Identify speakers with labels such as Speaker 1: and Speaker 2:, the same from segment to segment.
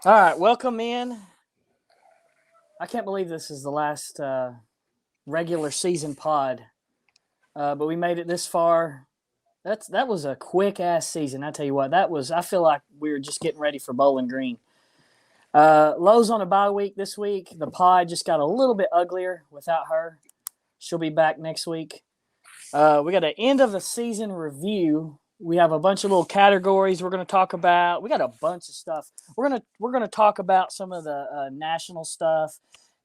Speaker 1: All right, welcome in. I can't believe this is the last regular season pod, but we made it this far. That was a quick ass season. I tell you what, that was. I feel like we were just getting ready for Bowling Green. Lowe's on a bye week this week. The pod just got a little bit uglier without her. She'll be back next week. We got an end of the season review. We have a bunch of little categories we're going to talk about. We got a bunch of stuff. We're gonna talk about some of the national stuff,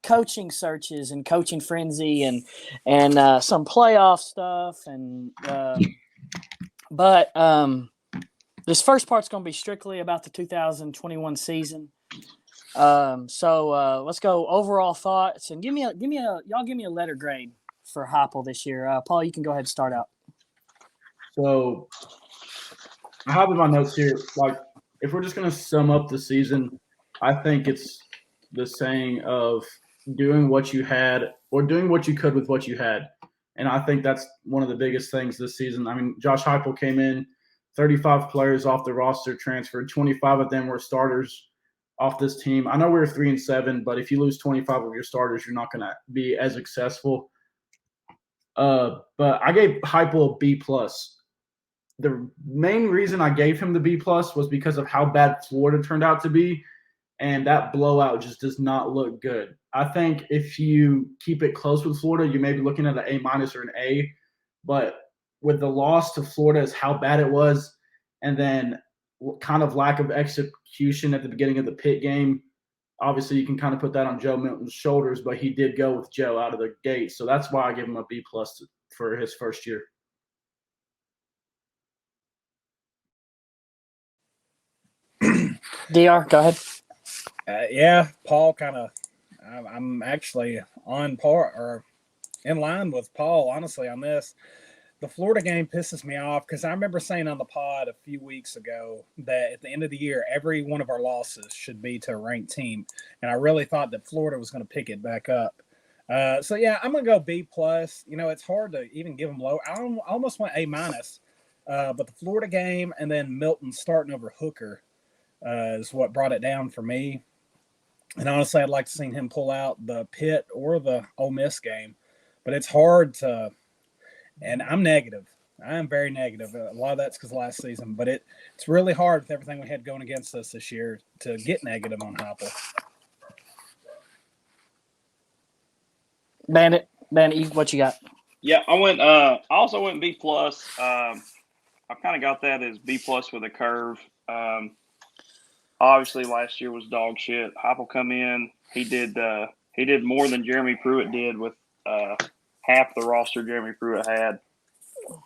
Speaker 1: coaching searches and coaching frenzy, and some playoff stuff. But this first part's going to be strictly about the 2021 season. So let's go overall thoughts and give me a letter grade for Heupel this year. Paul, you can go ahead and start out.
Speaker 2: So I have in my notes here, like, if we're just going to sum up the season, I think it's the saying of doing what you had or doing what you could with what you had. And I think that's one of the biggest things this season. I mean, Josh Heupel came in, 35 players off the roster transferred, 25 of them were starters off this team. I know we were 3-7, but if you lose 25 of your starters, you're not going to be as successful. But I gave Heupel a B+. The main reason I gave him the B+ was because of how bad Florida turned out to be, and that blowout just does not look good. I think if you keep it close with Florida, you may be looking at an A- or an A, but with the loss to Florida is how bad it was, and then kind of lack of execution at the beginning of the Pitt game. Obviously, you can kind of put that on Joe Milton's shoulders, but he did go with Joe out of the gate, so that's why I give him a B+ for his first year.
Speaker 1: DR, go ahead.
Speaker 3: Yeah, Paul kind of. I'm actually on par or in line with Paul, honestly, on this. The Florida game pisses me off because I remember saying on the pod a few weeks ago that at the end of the year, every one of our losses should be to a ranked team. And I really thought that Florida was going to pick it back up. So, yeah, I'm going to go B+. You know, it's hard to even give them low. I almost went A-. But the Florida game and then Milton starting over Hooker is what brought it down for me. And honestly, I'd like to see him pull out the Pitt or the Ole Miss game. But it's hard to – and I'm negative. I am very negative. A lot of that's because last season. But it's really hard with everything we had going against us this year to get negative on Heupel.
Speaker 1: Bandit, what you got?
Speaker 4: Yeah, I also went B+. I kind of got that as B+ with a curve. Obviously, last year was dog shit. Heupel come in. He did more than Jeremy Pruitt did with half the roster Jeremy Pruitt had.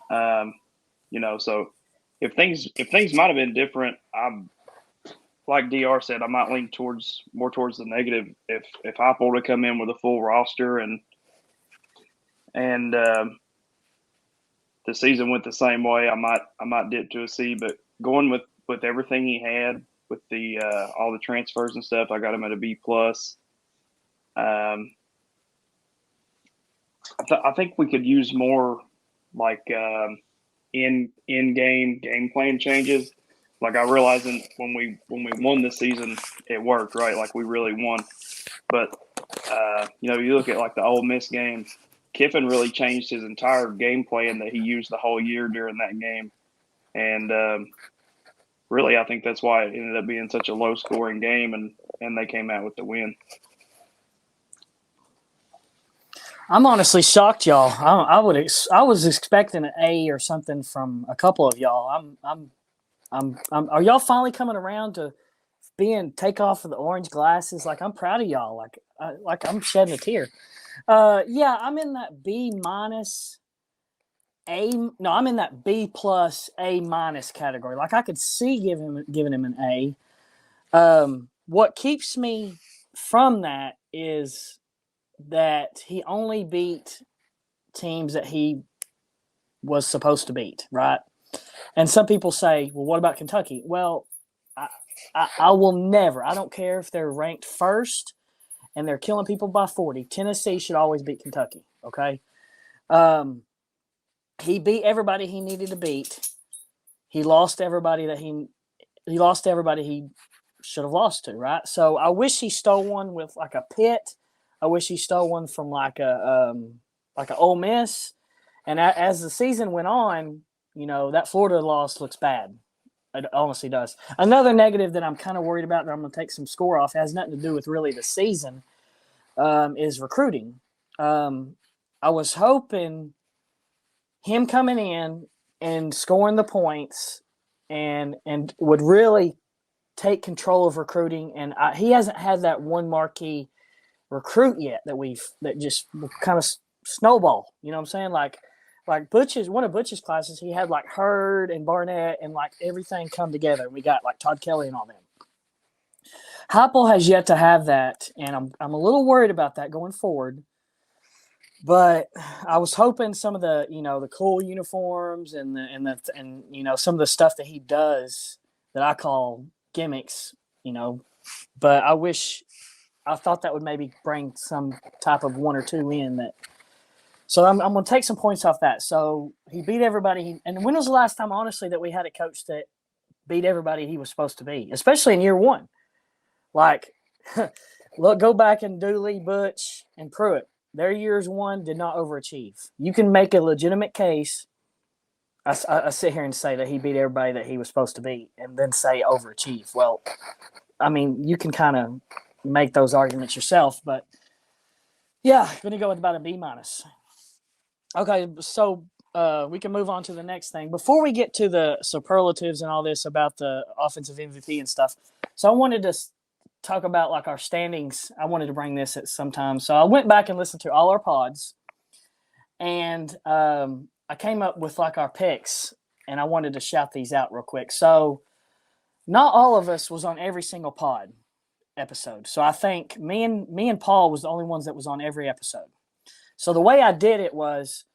Speaker 4: So if things might have been different, I'm like DR said, I might lean more towards the negative. If Heupel would come in with a full roster and the season went the same way, I might dip to a C. But going with everything he had, with the all the transfers and stuff, I got him at a B+. I think we could use more like in game plan changes. Like I realized when we won this season, it worked, right? Like we really won. But you look at like the Ole Miss game, Kiffin really changed his entire game plan that he used the whole year during that game, and really, I think that's why it ended up being such a low-scoring game, and they came out with the win.
Speaker 1: I'm honestly shocked, y'all. I was expecting an A or something from a couple of y'all. Are y'all finally coming around to take off of the orange glasses? Like I'm proud of y'all. Like I'm shedding a tear. Yeah, I'm in that B- I'm in that B+ A- category. Like I could see giving him an A. What keeps me from that is that he only beat teams that he was supposed to beat, right? And some people say, well, what about Kentucky? Well, I will never. I don't care if they're ranked first and they're killing people by 40. Tennessee should always beat Kentucky, okay? He beat everybody he needed to beat. He lost everybody he should have lost to, right? So I wish he stole one with like a Pitt. I wish he stole one from like a Ole Miss. And as the season went on, that Florida loss looks bad. It honestly does. Another negative that I'm kind of worried about that I'm going to take some score off has nothing to do with really the season, is recruiting. I was hoping him coming in and scoring the points and would really take control of recruiting. And he hasn't had that one marquee recruit yet that just kind of snowball. You know what I'm saying? Like one of Butch's classes, he had like Hurd and Barnett and like everything come together. And we got like Todd Kelly and all them. Heupel has yet to have that, and I'm a little worried about that going forward. But I was hoping some of the the cool uniforms and some of the stuff that he does that I call gimmicks, But I thought that would maybe bring some type of one or two in that. So I'm going to take some points off that. So he beat everybody. And when was the last time, honestly, that we had a coach that beat everybody he was supposed to be, especially in year one? Like, look, go back and Dooley, Butch, and Pruitt. Their years one did not overachieve. You can make a legitimate case. I sit here and say that he beat everybody that he was supposed to beat and then say overachieve. Well, I mean, you can kind of make those arguments yourself. But, yeah, going to go with about a B-. Okay, so we can move on to the next thing. Before we get to the superlatives and all this about the offensive MVP and stuff, so I wanted to talk about like our standings. I wanted to bring this at some time. So I went back and listened to all our pods, and I came up with like our picks, and I wanted to shout these out real quick. So not all of us was on every single pod episode. So I think me and Paul was the only ones that was on every episode. So the way I did it was,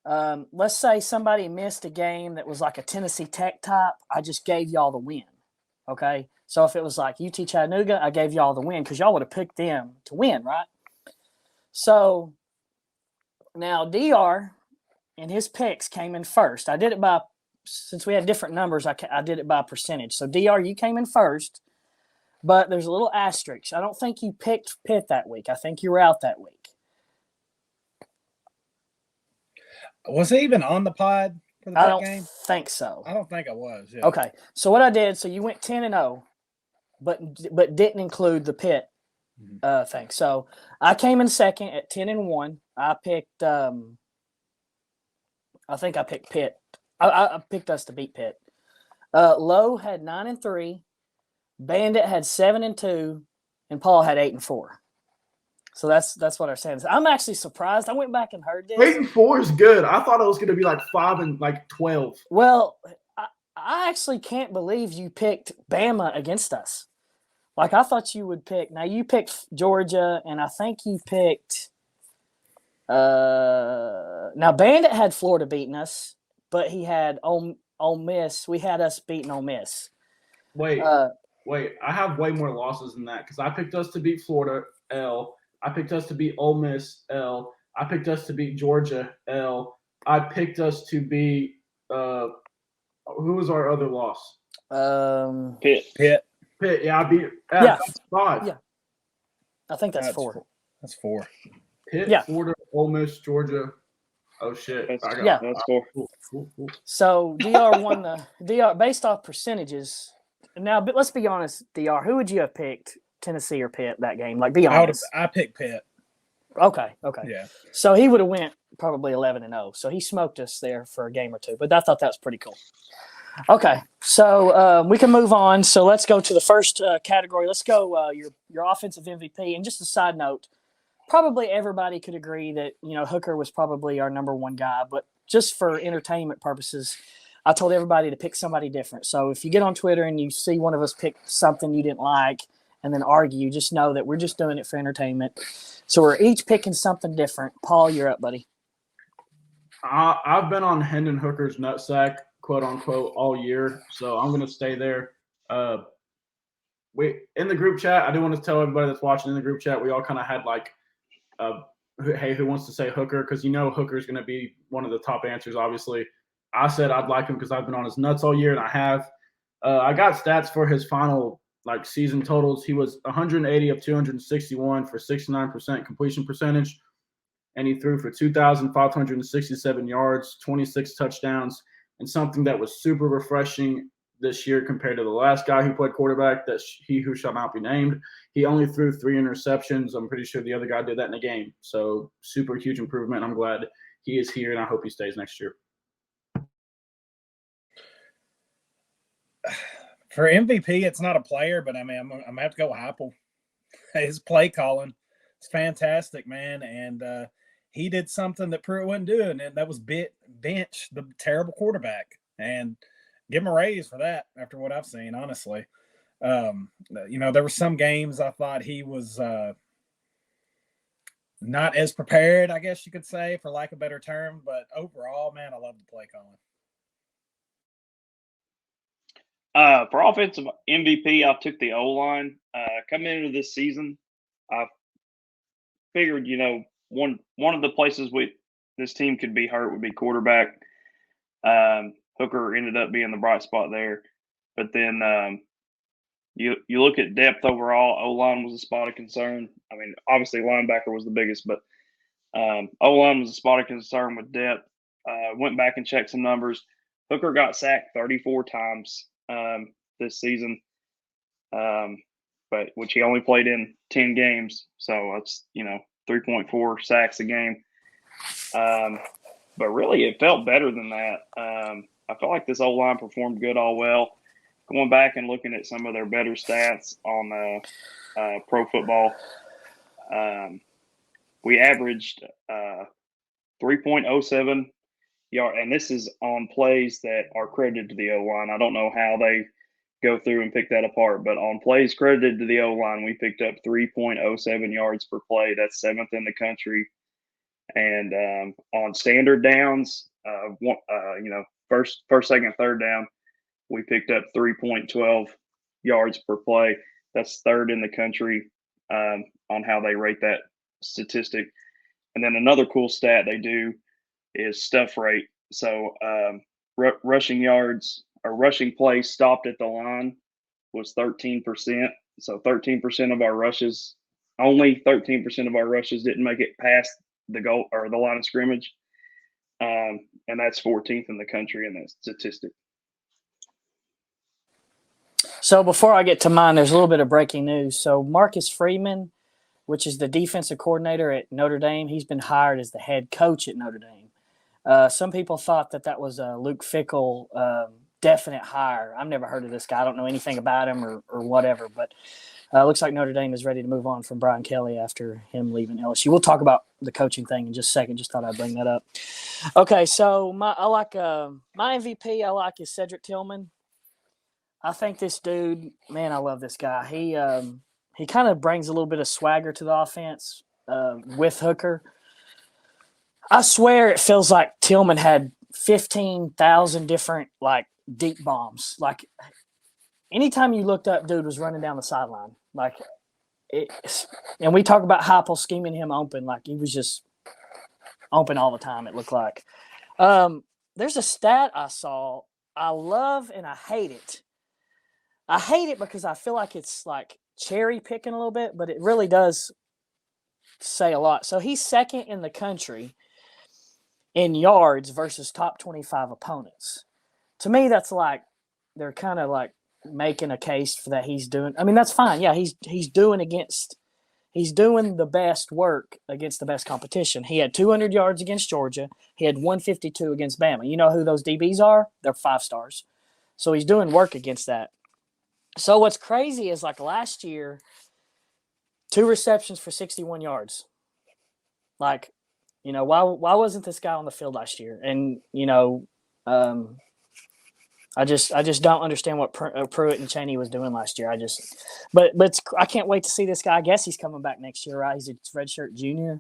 Speaker 1: let's say somebody missed a game that was like a Tennessee Tech type. I just gave y'all the win. Okay. So if it was like UT Chattanooga, I gave y'all the win because y'all would have picked them to win, right? So now DR and his picks came in first. I did it since we had different numbers, I did it by percentage. So DR, you came in first, but there's a little asterisk. I don't think you picked Pitt that week. I think you were out that week.
Speaker 3: Was he even on the pod for the
Speaker 1: I don't
Speaker 3: game?
Speaker 1: think so.
Speaker 3: I don't think I was. Yeah.
Speaker 1: Okay. So what I did, so you went 10-0, but didn't include the Pitt thing. So I came in second at 10-1. I picked I think I picked Pitt. I picked us to beat Pitt. Lowe had 9-3, Bandit had 7-2, and Paul had 8-4. So that's what our standings. I'm actually surprised. I went back and heard this.
Speaker 2: 8-4 is good. I thought it was going to be like 5-12.
Speaker 1: Well, I actually can't believe you picked Bama against us. Like I thought you would pick. Now you picked Georgia, and I think you picked. Now Bandit had Florida beating us, but he had Ole Miss. We had us beating Ole Miss.
Speaker 2: Wait. I have way more losses than that because I picked us to beat Florida. L. I picked us to beat Ole Miss. L. I picked us to beat Georgia. L. I picked us to beat. Who was our other loss?
Speaker 4: Pitt.
Speaker 2: Yeah, I beat.
Speaker 1: Yeah,
Speaker 2: that's 5.
Speaker 1: Yeah, I think that's 4.
Speaker 3: That's 4.
Speaker 2: Pitt,
Speaker 1: Yeah.
Speaker 2: Florida, Ole Miss, Georgia. Oh shit!
Speaker 4: That's 4.
Speaker 2: Cool.
Speaker 1: So DR won the DR based off percentages. Now, but let's be honest, DR. Who would you have picked, Tennessee or Pitt, that game? Like, be honest.
Speaker 3: I picked Pitt.
Speaker 1: Okay.
Speaker 3: Yeah.
Speaker 1: So he would have went probably 11-0. So he smoked us there for a game or two. But I thought that was pretty cool. Okay, so we can move on. So let's go to the first category. Let's go your offensive MVP. And just a side note, probably everybody could agree that Hooker was probably our number one guy. But just for entertainment purposes, I told everybody to pick somebody different. So if you get on Twitter and you see one of us pick something you didn't like and then argue, just know that we're just doing it for entertainment. So we're each picking something different. Paul, you're up, buddy.
Speaker 2: I've been on Hendon Hooker's nutsack, quote unquote, all year, so I'm going to stay there. We in the group chat, I do want to tell everybody that's watching in the group chat, we all kind of had like, hey, who wants to say Hooker? Because Hooker's going to be one of the top answers, obviously. I said I'd like him because I've been on his nuts all year, and I have. I got stats for his final like season totals. He was 180 of 261 for 69% completion percentage, and he threw for 2,567 yards, 26 touchdowns, and something that was super refreshing this year compared to the last guy who played quarterback, that he who shall not be named. He only threw 3 interceptions. I'm pretty sure the other guy did that in a game. So super huge improvement. I'm glad he is here, and I hope he stays next year.
Speaker 3: For MVP, it's not a player, but I mean, I'm gonna have to go Heupel. His play calling is fantastic, man, and he did something that Pruitt wasn't doing, and that was bench the terrible quarterback, and give him a raise for that after what I've seen, honestly. There were some games I thought he was not as prepared, I guess you could say, for lack of a better term, but overall, man, I love the play calling.
Speaker 4: For offensive MVP, I took the O-line. Coming into this season, I figured, one of the places this team could be hurt would be quarterback. Hooker ended up being the bright spot there. But then you look at depth overall, O-line was a spot of concern. I mean, obviously linebacker was the biggest, but O-line was a spot of concern with depth. Went back and checked some numbers. Hooker got sacked 34 times this season, but which he only played in 10 games, so it's 3.4 sacks a game. But really, it felt better than that. I felt like this O-line performed good all well. Going back and looking at some of their better stats on Pro Football, we averaged 3.07 yard, and this is on plays that are credited to the O-line. I don't know how they go through and pick that apart, but on plays credited to the O-line, we picked up 3.07 yards per play. That's 7th in the country. And on standard downs, first, second, third down, we picked up 3.12 yards per play. That's 3rd in the country on how they rate that statistic. And then another cool stat they do is stuff rate. So rushing yards or rushing plays stopped at the line was 13%. So 13% of our rushes, only 13% of our rushes didn't make it past the goal or the line of scrimmage. And that's 14th in the country in that statistic.
Speaker 1: So before I get to mine, there's a little bit of breaking news. So Marcus Freeman, which is the defensive coordinator at Notre Dame, he's been hired as the head coach at Notre Dame. Some people thought that was a Luke Fickell definite hire. I've never heard of this guy. I don't know anything about him or whatever, but looks like Notre Dame is ready to move on from Brian Kelly after him leaving LSU. We'll talk about the coaching thing in just a second. Just thought I'd bring that up. Okay, so my MVP I like is Cedric Tillman. I think this dude, man, I love this guy. He kind of brings a little bit of swagger to the offense with Hooker. I swear it feels like Tillman had 15,000 different deep bombs. Like anytime you looked up, dude was running down the sideline. And we talk about Heupel scheming him open, like he was just open all the time. It looked like. There's a stat I saw. I love and I hate it. I hate it because I feel like it's like cherry picking a little bit, but it really does say a lot. So he's 2nd in the country in yards versus top 25 opponents. To me, that's like they're kind of like making a case for that he's doing. I mean, that's fine. Yeah, he's doing the best work against the best competition. He had 200 yards against Georgia. He had 152 against Bama. You know who those DBs are? They're 5 stars. So he's doing work against that. So what's crazy is like last year, 2 receptions for 61 yards. Why wasn't this guy on the field last year? And I just don't understand what Pruitt and Chaney was doing last year. But I can't wait to see this guy. I guess he's coming back next year, right? He's a redshirt junior.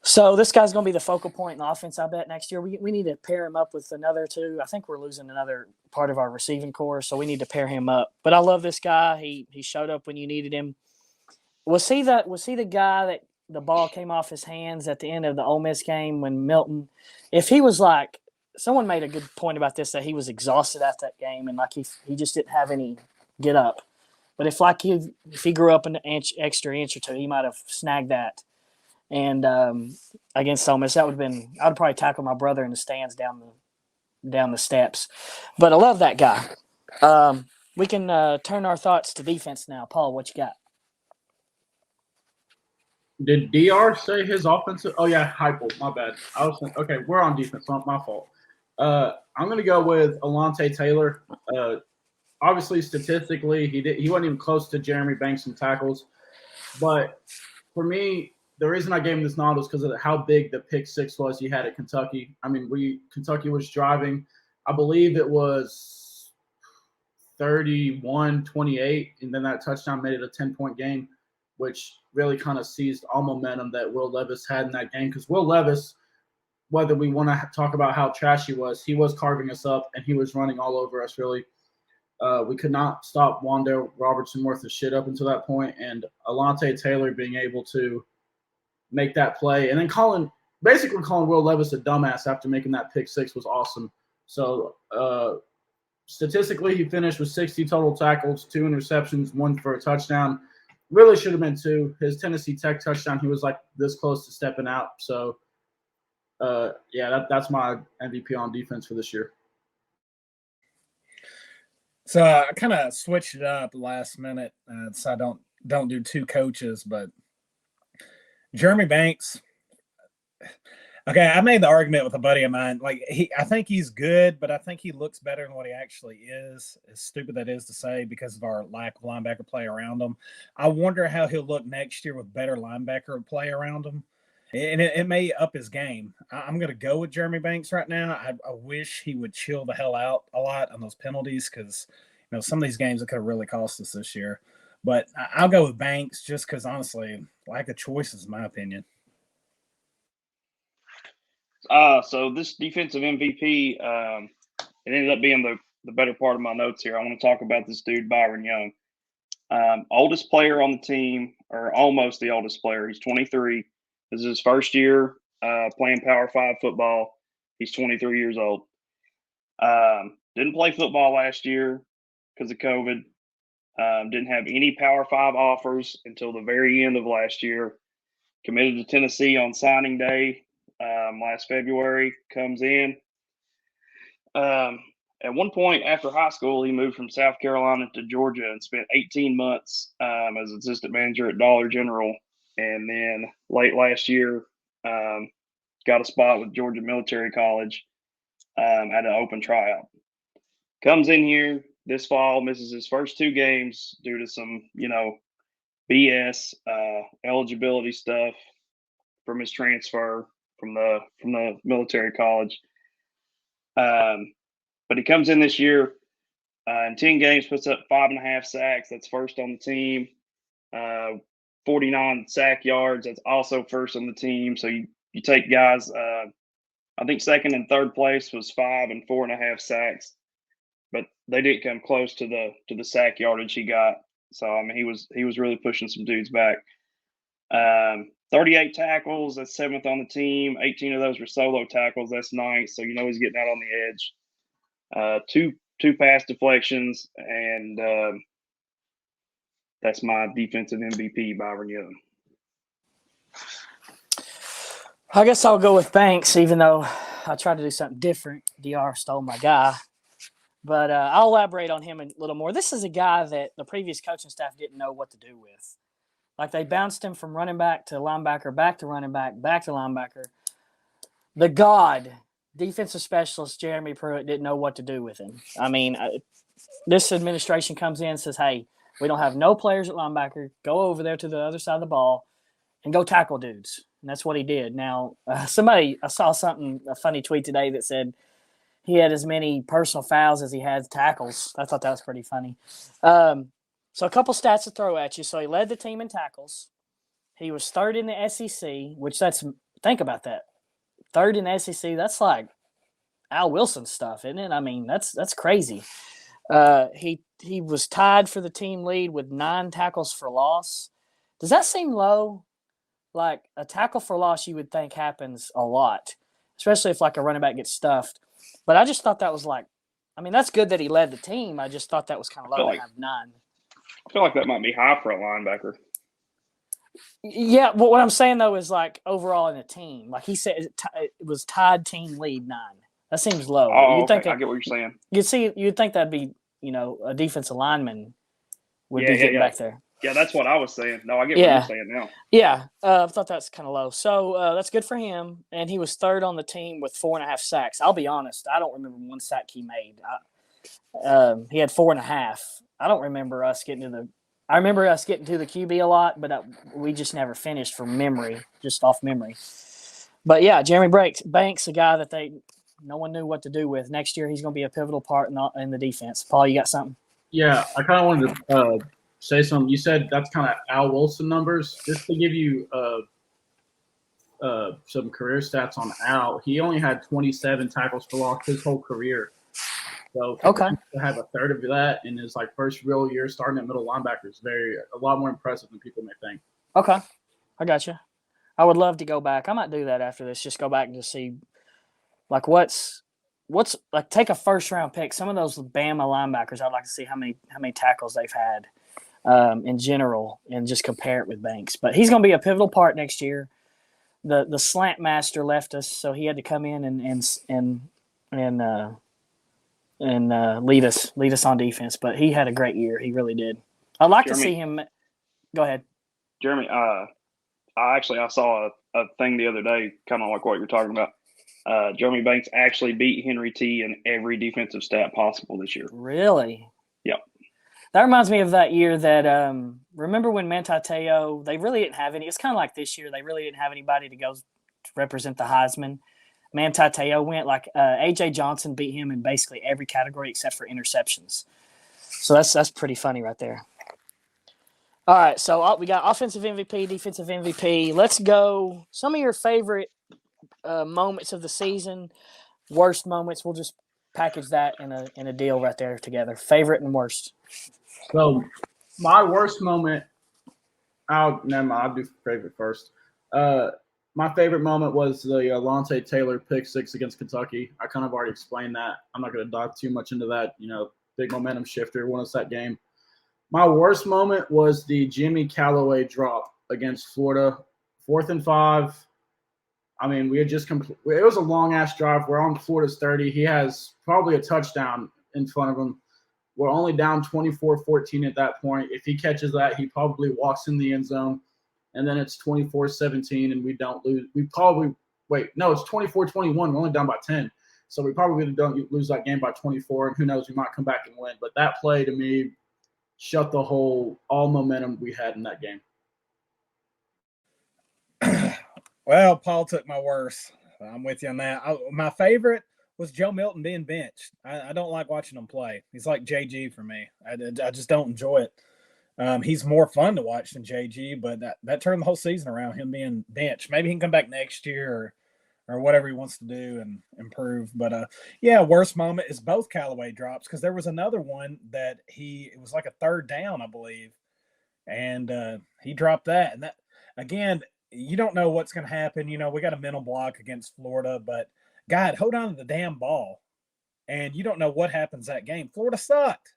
Speaker 1: So this guy's going to be the focal point in the offense, I bet, next year. We need to pair him up with another 2. I think we're losing another part of our receiving core, so we need to pair him up. But I love this guy. He showed up when you needed him. Was he the guy that the ball came off his hands at the end of the Ole Miss game when Milton – if he was like – someone made a good point about this, that he was exhausted after that game and like he just didn't have any get up. But if he grew up an extra inch or two, he might have snagged that. And against Ole Miss, that would have been. I'd probably tackle my brother in the stands down the steps. But I love that guy. We can turn our thoughts to defense now. Paul, what you got?
Speaker 2: Did DR say his offensive? Oh yeah, Heupel. My bad. I was thinking, okay. We're on defense. Not my fault. I'm gonna go with Alontae Taylor. Obviously, statistically, he wasn't even close to Jeremy Banks in tackles. But for me, the reason I gave him this nod was because of how big the pick six was he had at Kentucky. I mean, Kentucky was driving. I believe it was 31-28, and then that touchdown made it a 10-point game, which really kind of seized all momentum that Will Levis had in that game. Because Will Levis, whether we want to talk about how trash he was carving us up, and he was running all over us, really. We could not stop Wandale Robertson worth of shit up until that point, and Alontae Taylor being able to make that play, and then basically calling Will Levis a dumbass after making that pick six was awesome. So statistically, he finished with 60 total tackles, 2 interceptions, 1 for a touchdown. Really should have been 2. His Tennessee Tech touchdown, he was like this close to stepping out. So, that's my MVP on defense for this year.
Speaker 3: So I kind of switched it up last minute, so I don't do 2 coaches, but Jeremy Banks. Okay, I made the argument with a buddy of mine. Like I think he's good, but I think he looks better than what he actually is. As stupid that is to say, because of our lack of linebacker play around him. I wonder how he'll look next year with better linebacker play around him, and it may up his game. I'm going to go with Jeremy Banks right now. I wish he would chill the hell out a lot on those penalties, because some of these games that could have really cost us this year. But I'll go with Banks just because, honestly, lack of choices, in my opinion.
Speaker 4: So this defensive MVP, it ended up being the better part of my notes here. I want to talk about this dude, Byron Young. Oldest player on the team, or almost the oldest player. He's 23. This is his first year playing Power 5 football. He's 23 years old. Didn't play football last year because of COVID. Didn't have any Power 5 offers until the very end of last year. Committed to Tennessee on signing day last February. Comes in. At one point after high school, he moved from South Carolina to Georgia and spent 18 months as assistant manager at Dollar General. And then late last year, got a spot with Georgia Military College at an open tryout. Comes in here this fall, misses his first 2 games due to some, BS eligibility stuff from his transfer from the military college. But he comes in this year in 10 games, puts up 5.5 sacks. That's first on the team. 49 sack yards. That's also first on the team. So you take guys. I think second and third place was 5 and 4.5 sacks, but they didn't come close to the sack yardage he got. So I mean, he was really pushing some dudes back. 38 tackles. That's 7th on the team. 18 of those were solo tackles. That's nice. So he's getting out on the edge. Two pass deflections, and that's my defensive MVP, Byron Young.
Speaker 1: I guess I'll go with Banks, even though I tried to do something different. DR stole my guy. But I'll elaborate on him a little more. This is a guy that the previous coaching staff didn't know what to do with. Like, they bounced him from running back to linebacker, back to running back, back to linebacker. The defensive specialist Jeremy Pruitt didn't know what to do with him. I mean, this administration comes in and says, hey, we don't have no players at linebacker. Go over there to the other side of the ball and go tackle dudes. And that's what he did. Now, I saw a funny tweet today that said he had as many personal fouls as he had tackles. I thought that was pretty funny. So a couple stats to throw at you. So he led the team in tackles. He was third in the SEC, which think about that. Third in the SEC, that's like Al Wilson stuff, isn't it? I mean, that's crazy. He was tied for the team lead with 9 tackles for loss. Does that seem low? Like, a tackle for loss, you would think happens a lot, especially if like a running back gets stuffed. But I just thought that was that's good that he led the team. I just thought that was kind of low to have 9.
Speaker 4: I feel like that might be high for a linebacker.
Speaker 1: Yeah, but what I'm saying though is like overall in a team, like he said, it was tied team lead 9. That seems low.
Speaker 4: Oh,
Speaker 1: You'd think
Speaker 4: okay. I get what you're saying.
Speaker 1: you'd think that'd be a defensive lineman would
Speaker 4: Yeah,
Speaker 1: be getting back there.
Speaker 4: Yeah, that's what I was saying. No, I get what
Speaker 1: Yeah.
Speaker 4: you're saying now.
Speaker 1: Yeah, I thought that's kind of low. So that's good for him, and he was third on the team with 4.5 sacks. I'll be honest, I don't remember one sack he made. He had 4.5. I don't remember us getting to the. I remember us getting to the QB a lot, but we just never finished from memory, just off memory. But yeah, Jeremy Banks, a guy that no one knew what to do with. Next year, he's going to be a pivotal part in the defense. Paul, you got something?
Speaker 2: Yeah, I kind of wanted to say something. You said that's kind of Al Wilson numbers. Just to give you some career stats on Al, he only had 27 tackles for loss his whole career. So
Speaker 1: Okay,
Speaker 2: to have a third of that in his first real year starting at middle linebacker is a lot more impressive than people may think.
Speaker 1: Okay, I got you. I would love to go back. I might do that after this. Just go back and just see, what's like take a first round pick. Some of those Bama linebackers, I'd like to see how many tackles they've had in general, and just compare it with Banks. But he's going to be a pivotal part next year. The slant master left us, so he had to come in and lead us on defense. But he had a great year. He really did. I'd like to see him. Go ahead,
Speaker 4: Jeremy. I saw a thing the other day, kind of like what you're talking about. Jeremy Banks actually beat Henry T in every defensive stat possible this year.
Speaker 1: Really?
Speaker 4: Yep.
Speaker 1: That reminds me of that year that remember when Manti-Te'o, they really didn't have any. It's kind of like this year. They really didn't have anybody to go to represent the Heisman. Manti-Te'o went, A.J. Johnson beat him in basically every category except for interceptions. So that's pretty funny right there. All right, so we got offensive MVP, defensive MVP. Let's go. Some of your favorite moments of the season, worst moments. We'll just package that in a deal right there together. Favorite and worst.
Speaker 2: So my worst moment, I'll do favorite first. My favorite moment was the Alontae Taylor pick 6 against Kentucky. I kind of already explained that. I'm not going to dive too much into that. Big momentum shifter, won us that game. My worst moment was the Jimmy Callaway drop against Florida, 4th and 5. I mean, we had just it was a long-ass drive. We're on Florida's 30. He has probably a touchdown in front of him. We're only down 24-14 at that point. If he catches that, he probably walks in the end zone. And then it's 24-17, and we don't lose. It's 24-21. We're only down by 10. So we probably don't lose that game by 24, and who knows, we might come back and win. But that play, to me, shut the all momentum we had in that game.
Speaker 3: Well, Paul took my worst. I'm with you on that. My favorite was Joe Milton being benched. I don't like watching him play. He's like JG for me. I just don't enjoy it. He's more fun to watch than JG, but that turned the whole season around, him being benched. Maybe he can come back next year or whatever he wants to do and improve. But, worst moment is both Callaway drops, because there was another one that it was like a 3rd down, I believe, and he dropped that. And that, again, you don't know what's going to happen. We got a mental block against Florida, but God, hold on to the damn ball. And you don't know what happens that game. Florida sucked.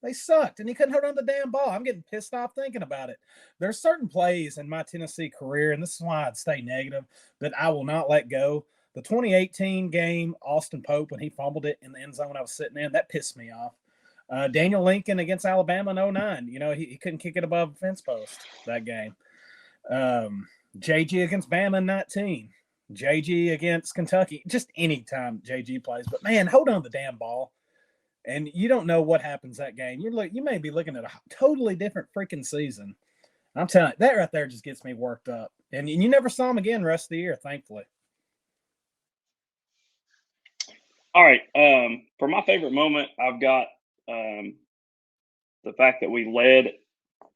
Speaker 3: They sucked, and he couldn't hold on to the damn ball. I'm getting pissed off thinking about it. There's certain plays in my Tennessee career, and this is why I'd stay negative, that I will not let go. The 2018 game, Austin Pope, when he fumbled it in the end zone I was sitting in, that pissed me off. Daniel Lincoln against Alabama in 2009. He couldn't kick it above the fence post that game. JG against Bama in 2019. JG against Kentucky. Just any time JG plays. But, man, hold on to the damn ball. And you don't know what happens that game. You may be looking at a totally different freaking season. I'm telling you, that right there just gets me worked up. And you never saw him again the rest of the year, thankfully.
Speaker 4: All right. For my favorite moment, I've got the fact that we led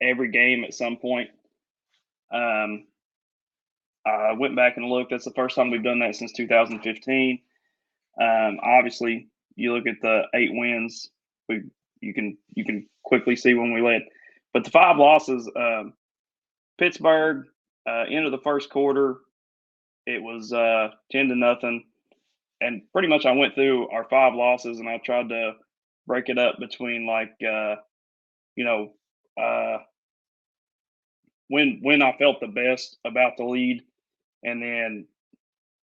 Speaker 4: every game at some point. I went back and looked. That's the first time we've done that since 2015. Obviously, you look at the 8 wins, you can quickly see when we led. But the 5 losses, Pittsburgh, end of the first quarter, it was 10-0. And pretty much I went through our 5 losses, and I tried to break it up between when I felt the best about the lead, and then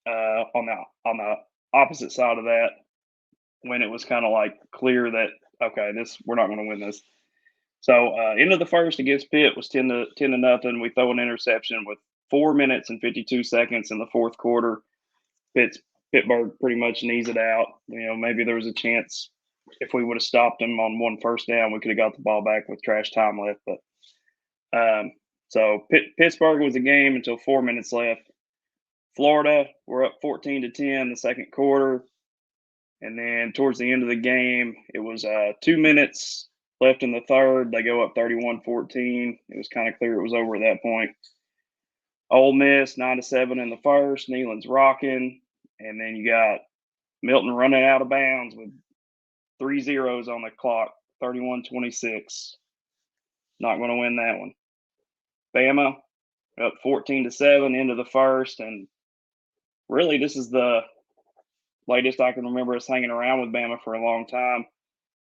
Speaker 4: on the opposite side of that, when it was kind of like clear that okay, we're not going to win this. So end of the first against Pitt was 10-0. We throw an interception with 4 minutes and 52 seconds in the fourth quarter. Pittsburgh pretty much knees it out. Maybe there was a chance if we would have stopped them on one first down, we could have got the ball back with trash time left. But so Pittsburgh was the game until 4 minutes left. Florida, we're up 14-10 the second quarter. And then towards the end of the game, it was 2 minutes left in the third. They go up 31-14. It was kind of clear it was over at that point. Ole Miss 9-7 in the first. Neyland's rocking. And then you got Milton running out of bounds with 3 zeros on the clock, 31-26. Not going to win that one. Bama up 14-7 into the first. And really, this is the latest I can remember us hanging around with Bama for a long time.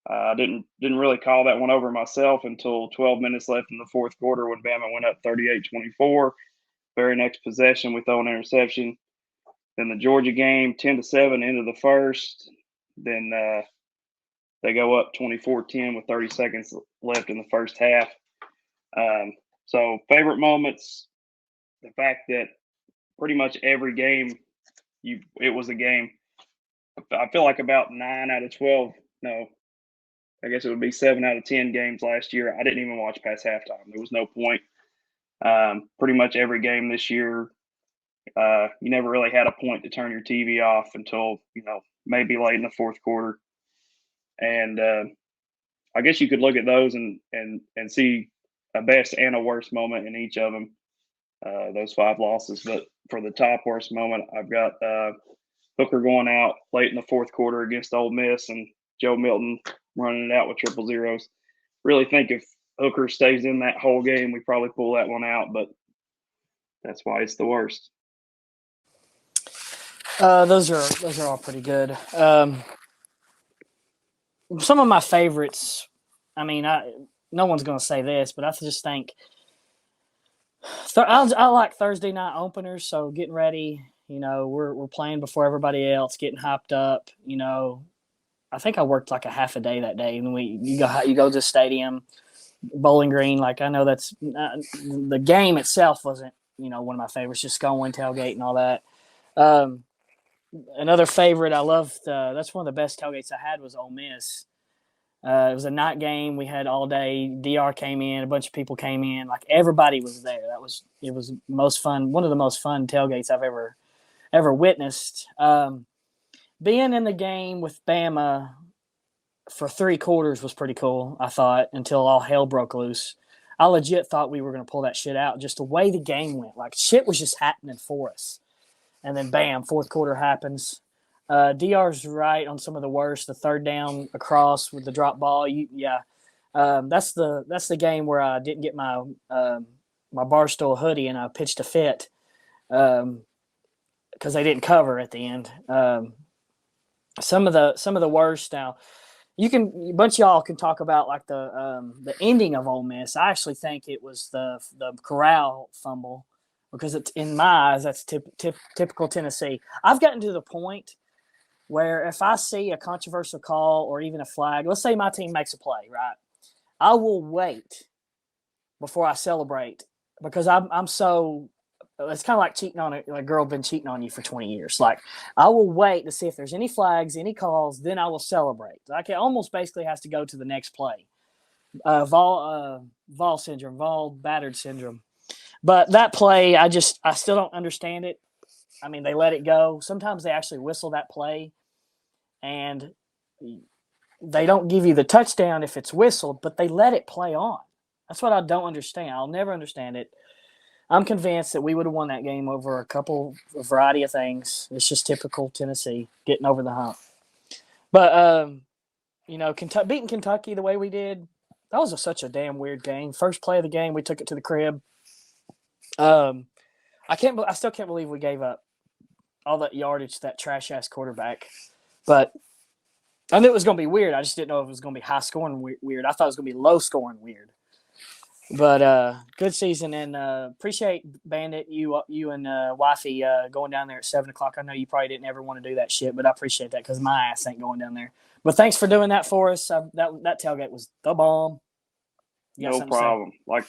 Speaker 4: I didn't really call that one over myself until 12 minutes left in the fourth quarter when Bama went up 38-24. Very next possession, we throw an interception. Then the Georgia game, 10-7 into the first. Then they go up 24-10 with 30 seconds left in the first half. So favorite moments, the fact that pretty much every game, it was a game. I feel like about 9 out of 12. No, I guess it would be 7 out of 10 games last year. I didn't even watch past halftime. There was no point. Pretty much every game this year, you never really had a point to turn your TV off until, maybe late in the fourth quarter. And I guess you could look at those and see a best and a worst moment in each of them, those 5 losses. But for the top worst moment, I've got Hooker going out late in the fourth quarter against Ole Miss and Joe Milton running it out with triple zeros. Really think if Hooker stays in that whole game, we probably pull that one out, but that's why it's the worst.
Speaker 1: Those are all pretty good. Some of my favorites, no one's going to say this, but I just think I like Thursday night openers. So getting ready, we're playing before everybody else, getting hyped up. I think I worked like a half a day that day, and you go to the stadium, Bowling Green. Like I know that's the game itself wasn't one of my favorites. Just going tailgate and all that. Another favorite I loved. That's one of the best tailgates I had was Ole Miss. It was a night game. We had all day. DR came in. A bunch of people came in. Like everybody was there. It was most fun. One of the most fun tailgates I've ever witnessed. Being in the game with Bama for 3 quarters was pretty cool, I thought, until all hell broke loose. I legit thought we were going to pull that shit out, just the way the game went. Like, shit was just happening for us. And then, bam, fourth quarter happens. DR's right on some of the worst. The third down across with the drop ball. That's the game where I didn't get my Barstool hoodie and I pitched a fit because they didn't cover at the end. Some of the worst. Now, a bunch of y'all can talk about like the ending of Ole Miss. I actually think it was the Corral fumble because it's in my eyes that's typical Tennessee. I've gotten to the point where if I see a controversial call or even a flag, let's say my team makes a play, right? I will wait before I celebrate because I'm so. It's kind of like cheating on a girl been cheating on you for 20 years. Like, I will wait to see if there's any flags, any calls, then I will celebrate. Like, it almost basically has to go to the next play. Vol syndrome, Vol battered syndrome. But that play, I still don't understand it. They let it go. Sometimes they actually whistle that play, and they don't give you the touchdown if it's whistled, but they let it play on. That's what I don't understand. I'll never understand it. I'm convinced that we would have won that game over a variety of things. It's just typical Tennessee getting over the hump. But, beating Kentucky the way we did, that was such a damn weird game. First play of the game, we took it to the crib. I still can't believe we gave up all that yardage to that trash-ass quarterback. But I knew it was going to be weird. I just didn't know if it was going to be high-scoring weird. I thought it was going to be low-scoring weird. But good season, and appreciate Bandit you and Wifey going down there at 7:00. I know you probably didn't ever want to do that shit, but I appreciate that because my ass ain't going down there. But thanks for doing that for us. That tailgate was the bomb.
Speaker 4: No problem. Like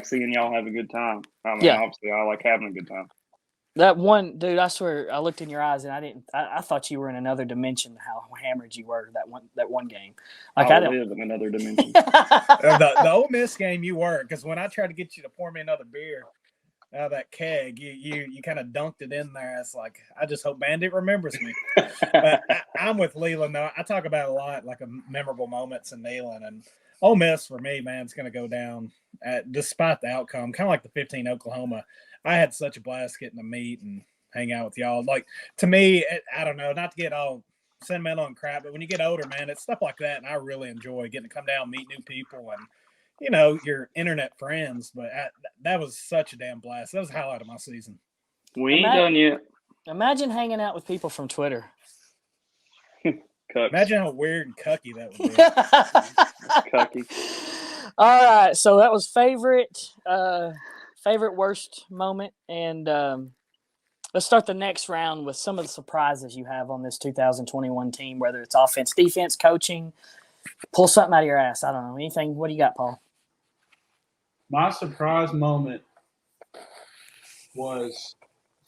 Speaker 4: seeing y'all have a good time. I mean,
Speaker 1: Yeah.
Speaker 4: obviously, I like having a good time.
Speaker 1: That one dude, I swear, I looked in your eyes and I thought you were in another dimension. How hammered you were that one game. Like I don't
Speaker 4: live in another dimension.
Speaker 3: the Ole Miss game, you were, because when I tried to get you to pour me another beer out of that keg, you kind of dunked it in there. It's like, I just hope Bandit remembers me. But I'm with Leland though. I talk about it a lot, like a memorable moments in Neyland, and Ole Miss for me, man, it's going to go down despite the outcome. Kind of like the 15 Oklahoma. I had such a blast getting to meet and hang out with y'all. Like, to me, I don't know, not to get all sentimental and crap, but when you get older, man, it's stuff like that, and I really enjoy getting to come down, meet new people, and your internet friends. But that was such a damn blast. That was the highlight of my season.
Speaker 4: We ain't done yet.
Speaker 1: Imagine hanging out with people from Twitter.
Speaker 3: Imagine how weird and cucky that would be.
Speaker 4: Cucky.
Speaker 1: All right, so that was favorite worst moment, and let's start the next round with some of the surprises you have on this 2021 team, whether it's offense, defense, coaching. Pull something out of your ass. I don't know. Anything. What do you got, Paul?
Speaker 2: My surprise moment was,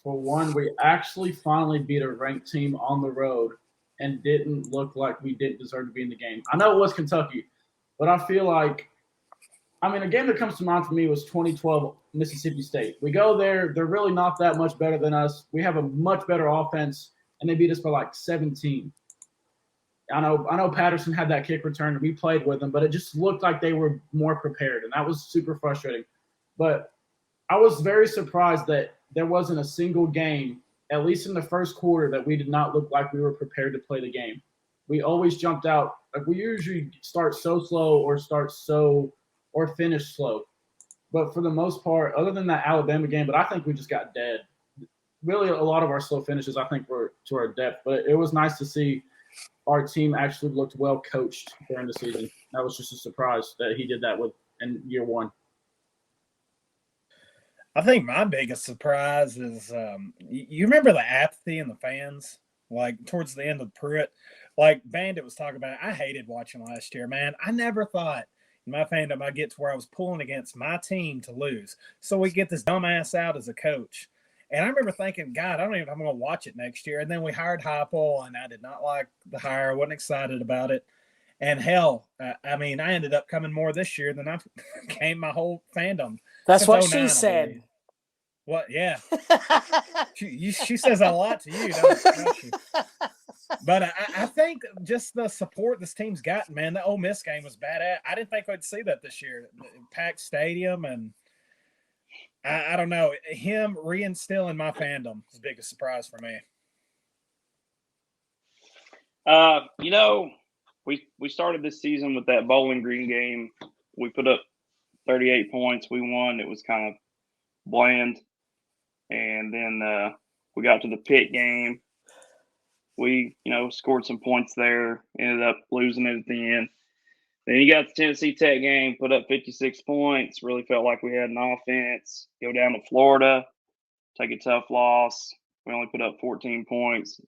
Speaker 2: for one, we actually finally beat a ranked team on the road and didn't look like we didn't deserve to be in the game. I know it was Kentucky, but I feel like, a game that comes to mind for me was 2012 Mississippi State. We go there. They're really not that much better than us. We have a much better offense, and they beat us by like 17. I know Patterson had that kick return, and we played with them, but it just looked like they were more prepared, and that was super frustrating. But I was very surprised that there wasn't a single game, at least in the first quarter, that we did not look like we were prepared to play the game. We always jumped out. Like, we usually start so slow or finish slow. But for the most part, other than that Alabama game, but I think we just got dead. Really, a lot of our slow finishes, I think, were to our depth. But it was nice to see our team actually looked well coached during the season. That was just a surprise that he did that in year one.
Speaker 3: I think my biggest surprise is you remember the apathy in the fans, like towards the end of Pruitt. Like Bandit was talking about it. I hated watching last year, man. I never thought in my fandom I'd get to where I was pulling against my team to lose. So we get this dumbass out as a coach. And I remember thinking, God, I don't even know if I'm going to watch it next year. And then we hired Heupel, and I did not like the hire. I wasn't excited about it. And hell, I ended up coming more this year than I came my whole fandom.
Speaker 1: That's what she said.
Speaker 3: What? Yeah. she says a lot to you, don't she? But I think just the support this team's gotten, man. The Ole Miss game was badass. I didn't think we'd see that this year. Packed stadium, and I don't know. Him reinstilling my fandom is the biggest surprise for me.
Speaker 4: We started this season with that Bowling Green game. We put up 38 points. We won. It was kind of bland. And then we got to the Pitt game. We, scored some points there. Ended up losing it at the end. Then you got the Tennessee Tech game, put up 56 points. Really felt like we had an offense. Go down to Florida, take a tough loss. We only put up 14 points.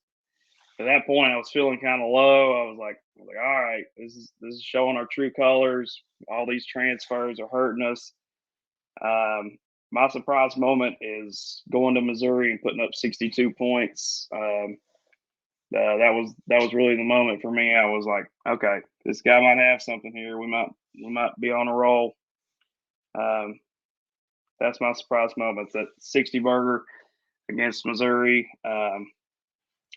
Speaker 4: At that point, I was feeling kind of low. I was like, all right, this is showing our true colors. All these transfers are hurting us. My surprise moment is going to Missouri and putting up 62 points. That was really the moment for me. I was like, okay, this guy might have something here. We might be on a roll. That's my surprise moment. That 60 burger against Missouri.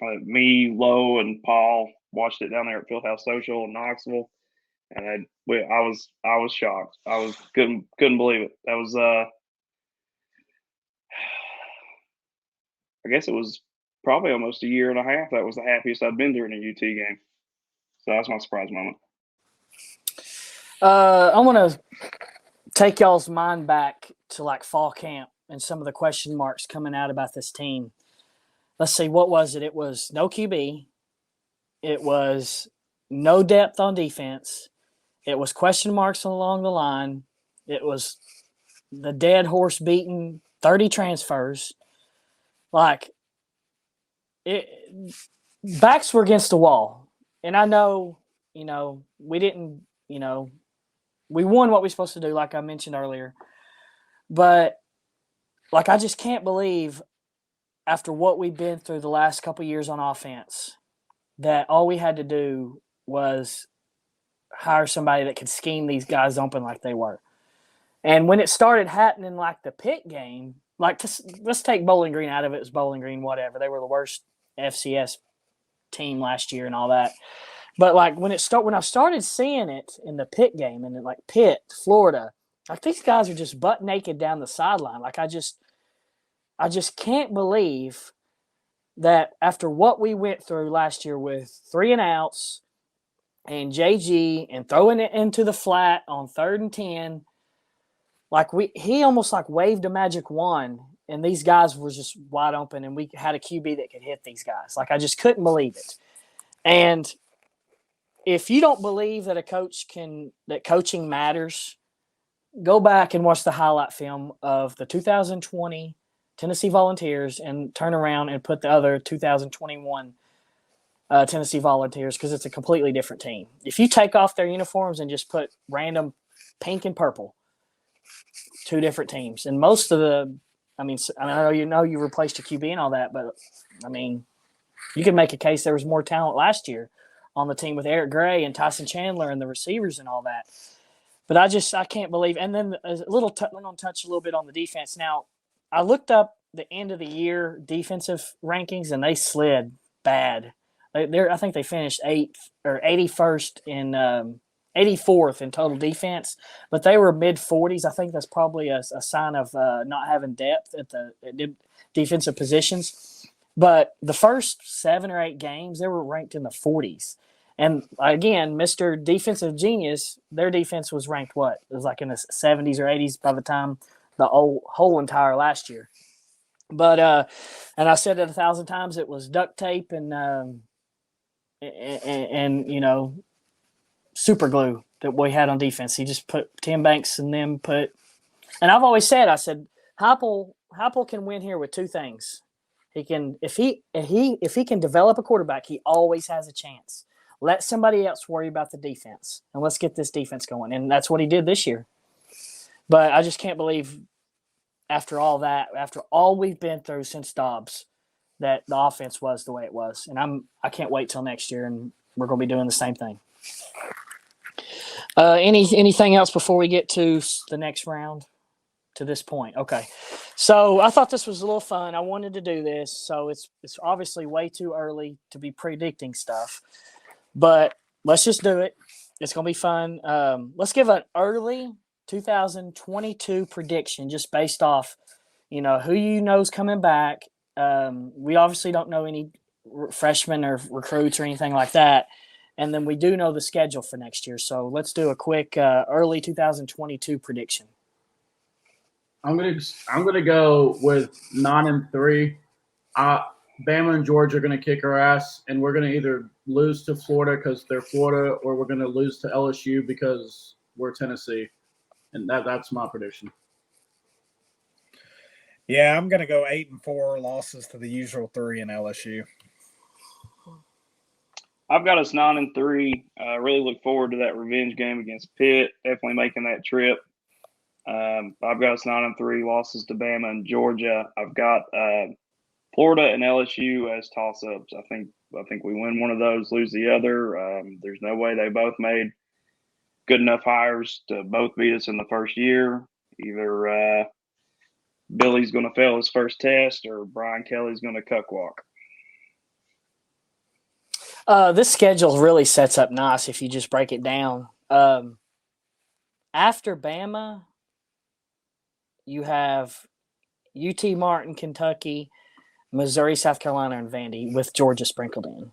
Speaker 4: Me, Lowe, and Paul watched it down there at Fieldhouse Social in Knoxville, and I was shocked. I couldn't believe it. That was I guess it was probably almost a year and a half. That was the happiest I've been during a UT game. So that's my surprise moment.
Speaker 1: I want to take y'all's mind back to like fall camp and some of the question marks coming out about this team. Let's see, what was it? It was no QB. It was no depth on defense. It was question marks along the line. It was the dead horse beaten 30 transfers. Like, backs were against the wall. And I know, we didn't, we won what we were supposed to do, like I mentioned earlier. But, like, I just can't believe after what we've been through the last couple of years on offense that all we had to do was hire somebody that could scheme these guys open like they were. And when it started happening like the Pitt game, like let's take Bowling Green out of it. It was Bowling Green, whatever. They were the worst FCS team last year and all that. But like when I started seeing it in the Pitt game and like Pitt, Florida, like these guys are just butt naked down the sideline. Like I just can't believe that after what we went through last year with 3 and outs and JG and throwing it into the flat on 3rd and 10, like he almost like waved a magic wand and these guys were just wide open and we had a QB that could hit these guys. Like I just couldn't believe it. And if you don't believe that that coaching matters, go back and watch the highlight film of the 2020 Tennessee Volunteers and turn around and put the other 2021 Tennessee Volunteers because it's a completely different team. If you take off their uniforms and just put random pink and purple, 2 different teams. And most of I know you replaced your QB and all that, but I mean, you can make a case there was more talent last year on the team with Eric Gray and Tyson Chandler and the receivers and all that. But I can't believe. And then I'm going to touch a little bit on the defense. Now, I looked up the end of the year defensive rankings, and they slid bad. I think they finished 8th or 81st in 84th in total defense, but they were mid-40s. I think that's probably a sign of not having depth at the defensive positions. But the first 7 or 8 games, they were ranked in the 40s. And again, Mr. Defensive Genius, their defense was ranked what? It was like in the 70s or 80s by the time the whole entire last year. But and I said it 1,000 times, it was duct tape and super glue that we had on defense. He just put Tim Banks and them and I've always said, I said, Heupel can win here with 2 things. He can if he can develop a quarterback, he always has a chance. Let somebody else worry about the defense, and let's get this defense going. And that's what he did this year. But I just can't believe after all that, after all we've been through since Dobbs, that the offense was the way it was. And I can't wait till next year, and we're going to be doing the same thing. Anything else before we get to the next round? To this point, okay. So I thought this was a little fun. I wanted to do this, so it's obviously way too early to be predicting stuff, but let's just do it. It's gonna be fun. Let's give an early 2022 prediction, just based off, who is coming back. We obviously don't know any freshmen or recruits or anything like that, and then we do know the schedule for next year. So let's do a quick early 2022 prediction.
Speaker 2: I'm gonna go with 9-3. Bama and Georgia are gonna kick our ass, and we're gonna either lose to Florida because they're Florida, or we're gonna lose to LSU because we're Tennessee, and that's my prediction.
Speaker 3: Yeah, I'm gonna go 8-4, losses to the usual 3 in LSU.
Speaker 4: I've got us 9-3. Really look forward to that revenge game against Pitt. Definitely making that trip. I've got us 9-3, losses to Bama and Georgia. I've got Florida and LSU as toss-ups. I think we win one of those, lose the other. There's no way they both made good enough hires to both beat us in the first year. Either Billy's going to fail his first test or Brian Kelly's going to cuck walk.
Speaker 1: This schedule really sets up nice if you just break it down. After Bama, you have UT Martin, Kentucky, Missouri, South Carolina, and Vandy with Georgia sprinkled in.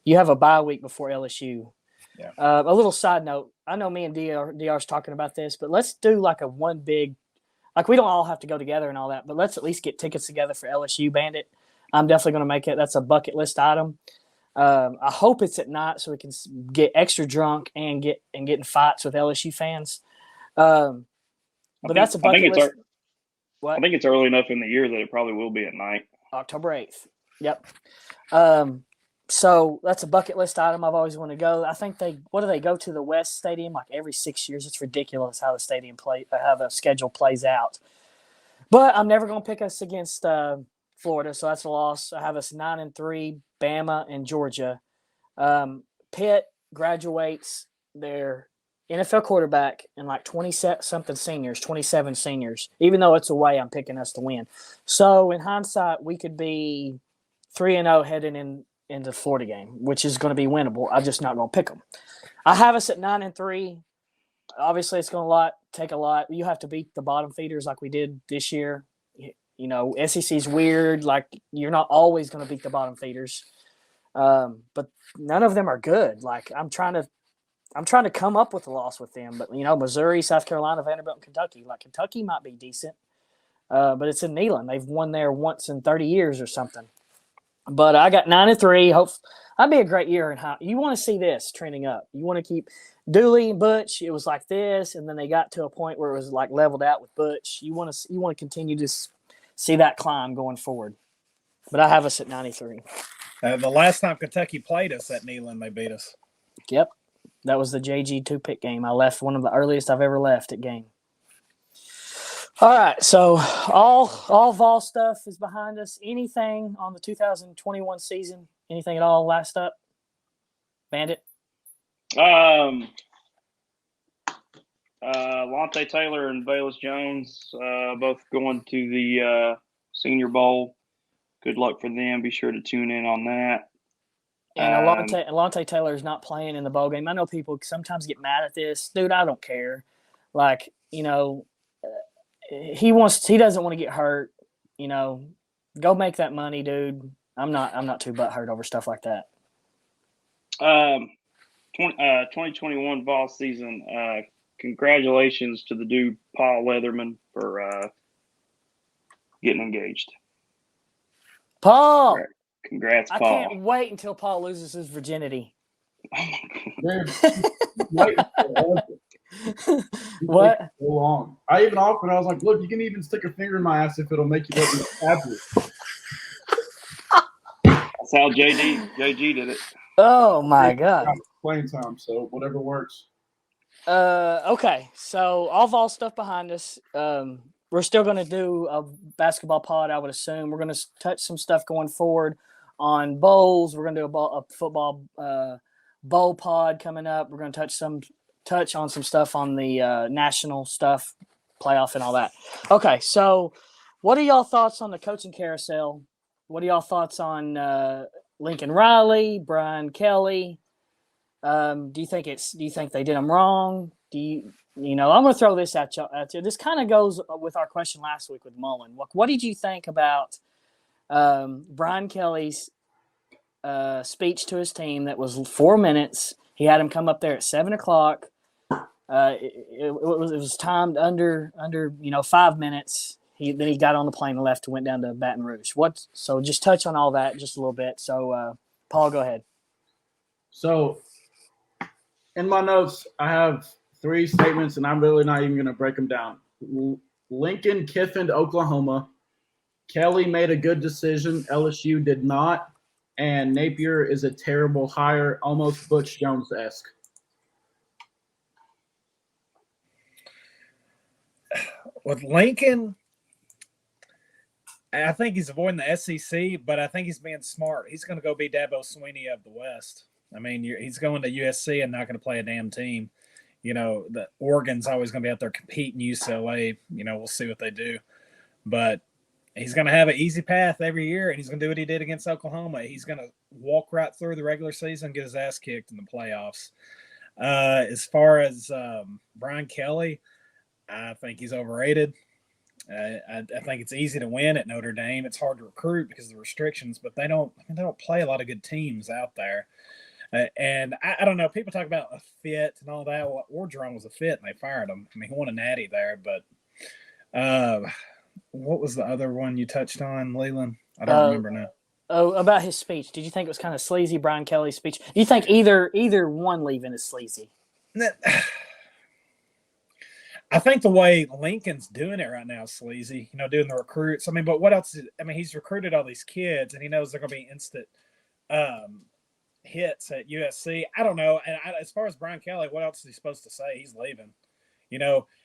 Speaker 1: You have a bye week before LSU.
Speaker 3: Yeah.
Speaker 1: A little side note. I know me and DR's talking about this, but let's do like a one big – like we don't all have to go together and all that, but let's at least get tickets together for LSU Bandit. I'm definitely going to make it. That's a bucket list item. I hope it's at night so we can get extra drunk and get in fights with LSU fans. but that's a bucket list.
Speaker 4: I think it's early enough in the year that it probably will be at night.
Speaker 1: October 8th. Yep. So that's a bucket list item I've always wanted to go. I think they go to the West Stadium like every 6 years. It's ridiculous how the schedule plays out. But I'm never going to pick us against Florida, so that's a loss. I have us 9-3, Bama and Georgia. Pitt graduates their NFL quarterback and like 27 seniors. Even though it's away, I'm picking us to win. So in hindsight, we could be 3-0 heading into the Florida game, which is going to be winnable. I'm just not going to pick them. I have us at 9-3. Obviously, it's going to take a lot. You have to beat the bottom feeders like we did this year. You know, SEC's weird. Like, you're not always going to beat the bottom feeders. But none of them are good. Like, I'm trying to come up with a loss with them. But, you know, Missouri, South Carolina, Vanderbilt, and Kentucky. Like, Kentucky might be decent. But it's in Neyland. They've won there once in 30 years or something. But I got 9-3. That'd be a great year. And you want to see this trending up. You want to keep Dooley and Butch. It was like this, and then they got to a point where it was like leveled out with Butch. You want to continue to see that climb going forward. But I have us at 93.
Speaker 3: The last time Kentucky played us at Neyland, they beat us.
Speaker 1: Yep, that was the JG 2-pick game. I left one of the earliest I've ever left at game. All right, so all Vol stuff is behind us. Anything on the 2021 season? Anything at all last up? Bandit?
Speaker 4: Lonte Taylor and Bayless Jones both going to the Senior Bowl. Good luck for them. Be sure to tune in on that.
Speaker 1: And Alontae Taylor is not playing in the bowl game. I know people sometimes get mad at this. Dude, I don't care. Like, you know, he doesn't want to get hurt. You know, go make that money, dude. I'm not too butthurt over stuff like that.
Speaker 4: 2021 Vol season. Congratulations to the dude Paul Leatherman for getting engaged.
Speaker 1: Paul,
Speaker 4: congrats, Paul.
Speaker 1: I can't wait until Paul loses his virginity. What?
Speaker 2: So long. I even offered. I was like, "Look, you can even stick a finger in my ass if it'll make you let me stab you."
Speaker 4: That's how JG did it.
Speaker 1: Oh my God!
Speaker 2: Playing time, so whatever works.
Speaker 1: Okay, so all Vol stuff behind us. We're still going to do a basketball pod, I would assume. We're going to touch some stuff going forward on bowls. We're going to do a football bowl pod coming up. We're going to touch on some stuff on the national stuff, playoff and all that. Okay, so what are y'all thoughts on the coaching carousel? What are y'all thoughts on Lincoln Riley, Brian Kelly? Do you think they did them wrong? I'm going to throw this at you. This kind of goes with our question last week with Mullen. What did you think about Brian Kelly's speech to his team that was 4 minutes? He had him come up there at 7:00. It was timed under 5 minutes. Then he got on the plane and left and went down to Baton Rouge. So just touch on all that just a little bit. So Paul, go ahead.
Speaker 2: So in my notes, I have 3 statements, and I'm really not even going to break them down. Lincoln Kiffin, Oklahoma. Kelly made a good decision. LSU did not. And Napier is a terrible hire, almost Butch Jones-esque.
Speaker 3: With Lincoln, I think he's avoiding the SEC, but I think he's being smart. He's going to go be Dabo Swinney of the West. I mean, he's going to USC and not going to play a damn team. You know, the Oregon's always going to be out there competing UCLA. You know, we'll see what they do. But he's going to have an easy path every year, and he's going to do what he did against Oklahoma. He's going to walk right through the regular season, get his ass kicked in the playoffs. As far as Brian Kelly, I think he's overrated. I think it's easy to win at Notre Dame. It's hard to recruit because of the restrictions, but they don't play a lot of good teams out there. And I don't know. People talk about a fit and all that. Well, Orgeron was a fit, and they fired him. I mean, he won a natty there. But what was the other one you touched on, Leland? I don't remember now.
Speaker 1: Oh, about his speech. Did you think it was kind of sleazy, Brian Kelly's speech? Do you think either one leaving is sleazy?
Speaker 3: I think the way Lincoln's doing it right now is sleazy, doing the recruits. I mean, but what else? He's recruited all these kids, and he knows they're going to be instant hits at USC. I don't know. And as far as Brian Kelly, what else is he supposed to say? He's leaving.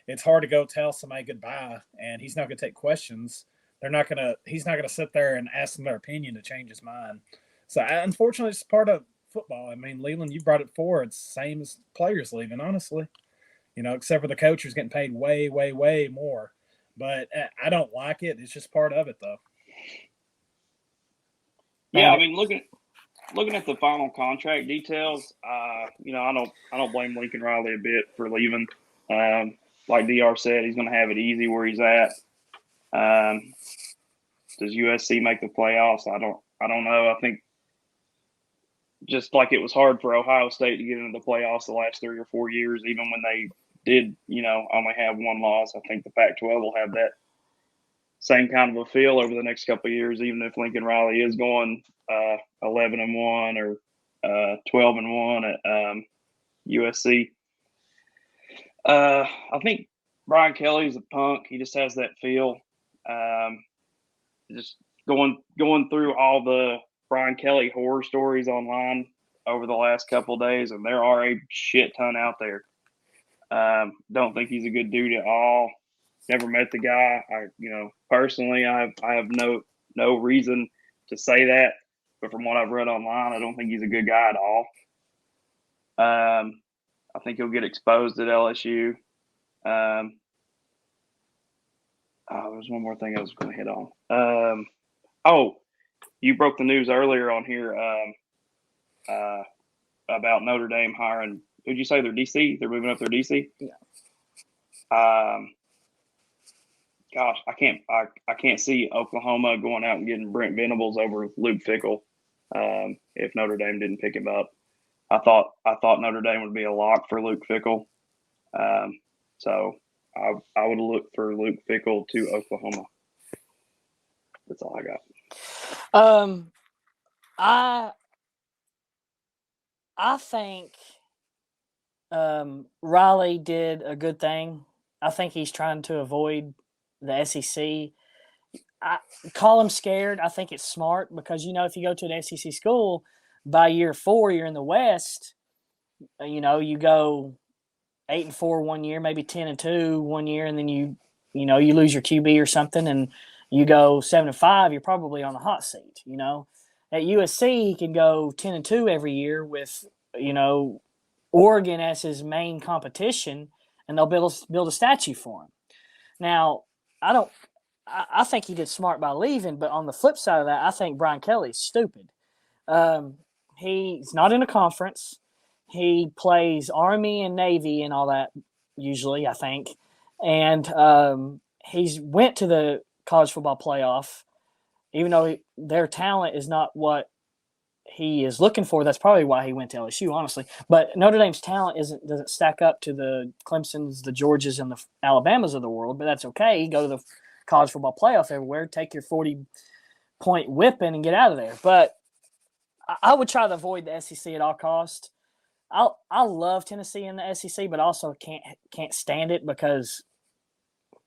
Speaker 3: It's hard to go tell somebody goodbye, and he's not going to take questions. He's not going to sit there and ask them their opinion to change his mind. So, unfortunately, it's part of football. I mean, Leland, you brought it forward. It's the same as players leaving, honestly. Except for the coach who's getting paid way, way, way more. But I don't like it. It's just part of it, though.
Speaker 4: Yeah, I mean, looking at the final contract details, I don't blame Lincoln Riley a bit for leaving. Like DR said, he's going to have it easy where he's at. Does USC make the playoffs? I don't know. I think just like it was hard for Ohio State to get into the playoffs the last 3 or 4 years, even when they did, only have one loss. I think the Pac-12 will have that same kind of a feel over the next couple of years, even if Lincoln Riley is going 11-1 or 12-1 at USC. I think Brian Kelly's a punk. He just has that feel. Just going through all the Brian Kelly horror stories online over the last couple of days, and there are a shit ton out there. Don't think he's a good dude at all. Never met the guy. Personally, I have no reason to say that, but from what I've read online, I don't think he's a good guy at all. I think he'll get exposed at LSU. There's one more thing I was going to hit on. You broke the news earlier on here about Notre Dame hiring. Who'd you say they're DC? They're moving up their DC.
Speaker 1: Yeah.
Speaker 4: Gosh, I can't see Oklahoma going out and getting Brent Venables over Luke Fickell. If Notre Dame didn't pick him up, I thought Notre Dame would be a lock for Luke Fickell. So I would look for Luke Fickell to Oklahoma. That's all I got.
Speaker 1: I think Riley did a good thing. I think he's trying to avoid the SEC. I call him scared. I think it's smart because, if you go to an SEC school, by year 4, you're in the West. You go 8-4 one year, maybe 10-2 one year, and then you lose your QB or something, and you go 7-5. You're probably on the hot seat. At USC, he can go 10-2 every year with Oregon as his main competition, and they'll build a statue for him. Now, I think he did smart by leaving, but on the flip side of that, I think Brian Kelly's stupid. He's not in a conference. He plays Army and Navy and all that usually, I think. And he's went to the college football playoff, even though their talent is not what he is looking for. That's probably why he went to LSU, honestly. But Notre Dame's talent doesn't stack up to the Clemsons, the Georgias, and the Alabamas of the world, but that's okay. You go to the college football playoff everywhere, take your 40-point whipping and get out of there. But I would try to avoid the SEC at all costs. I love Tennessee in the SEC, but also can't stand it because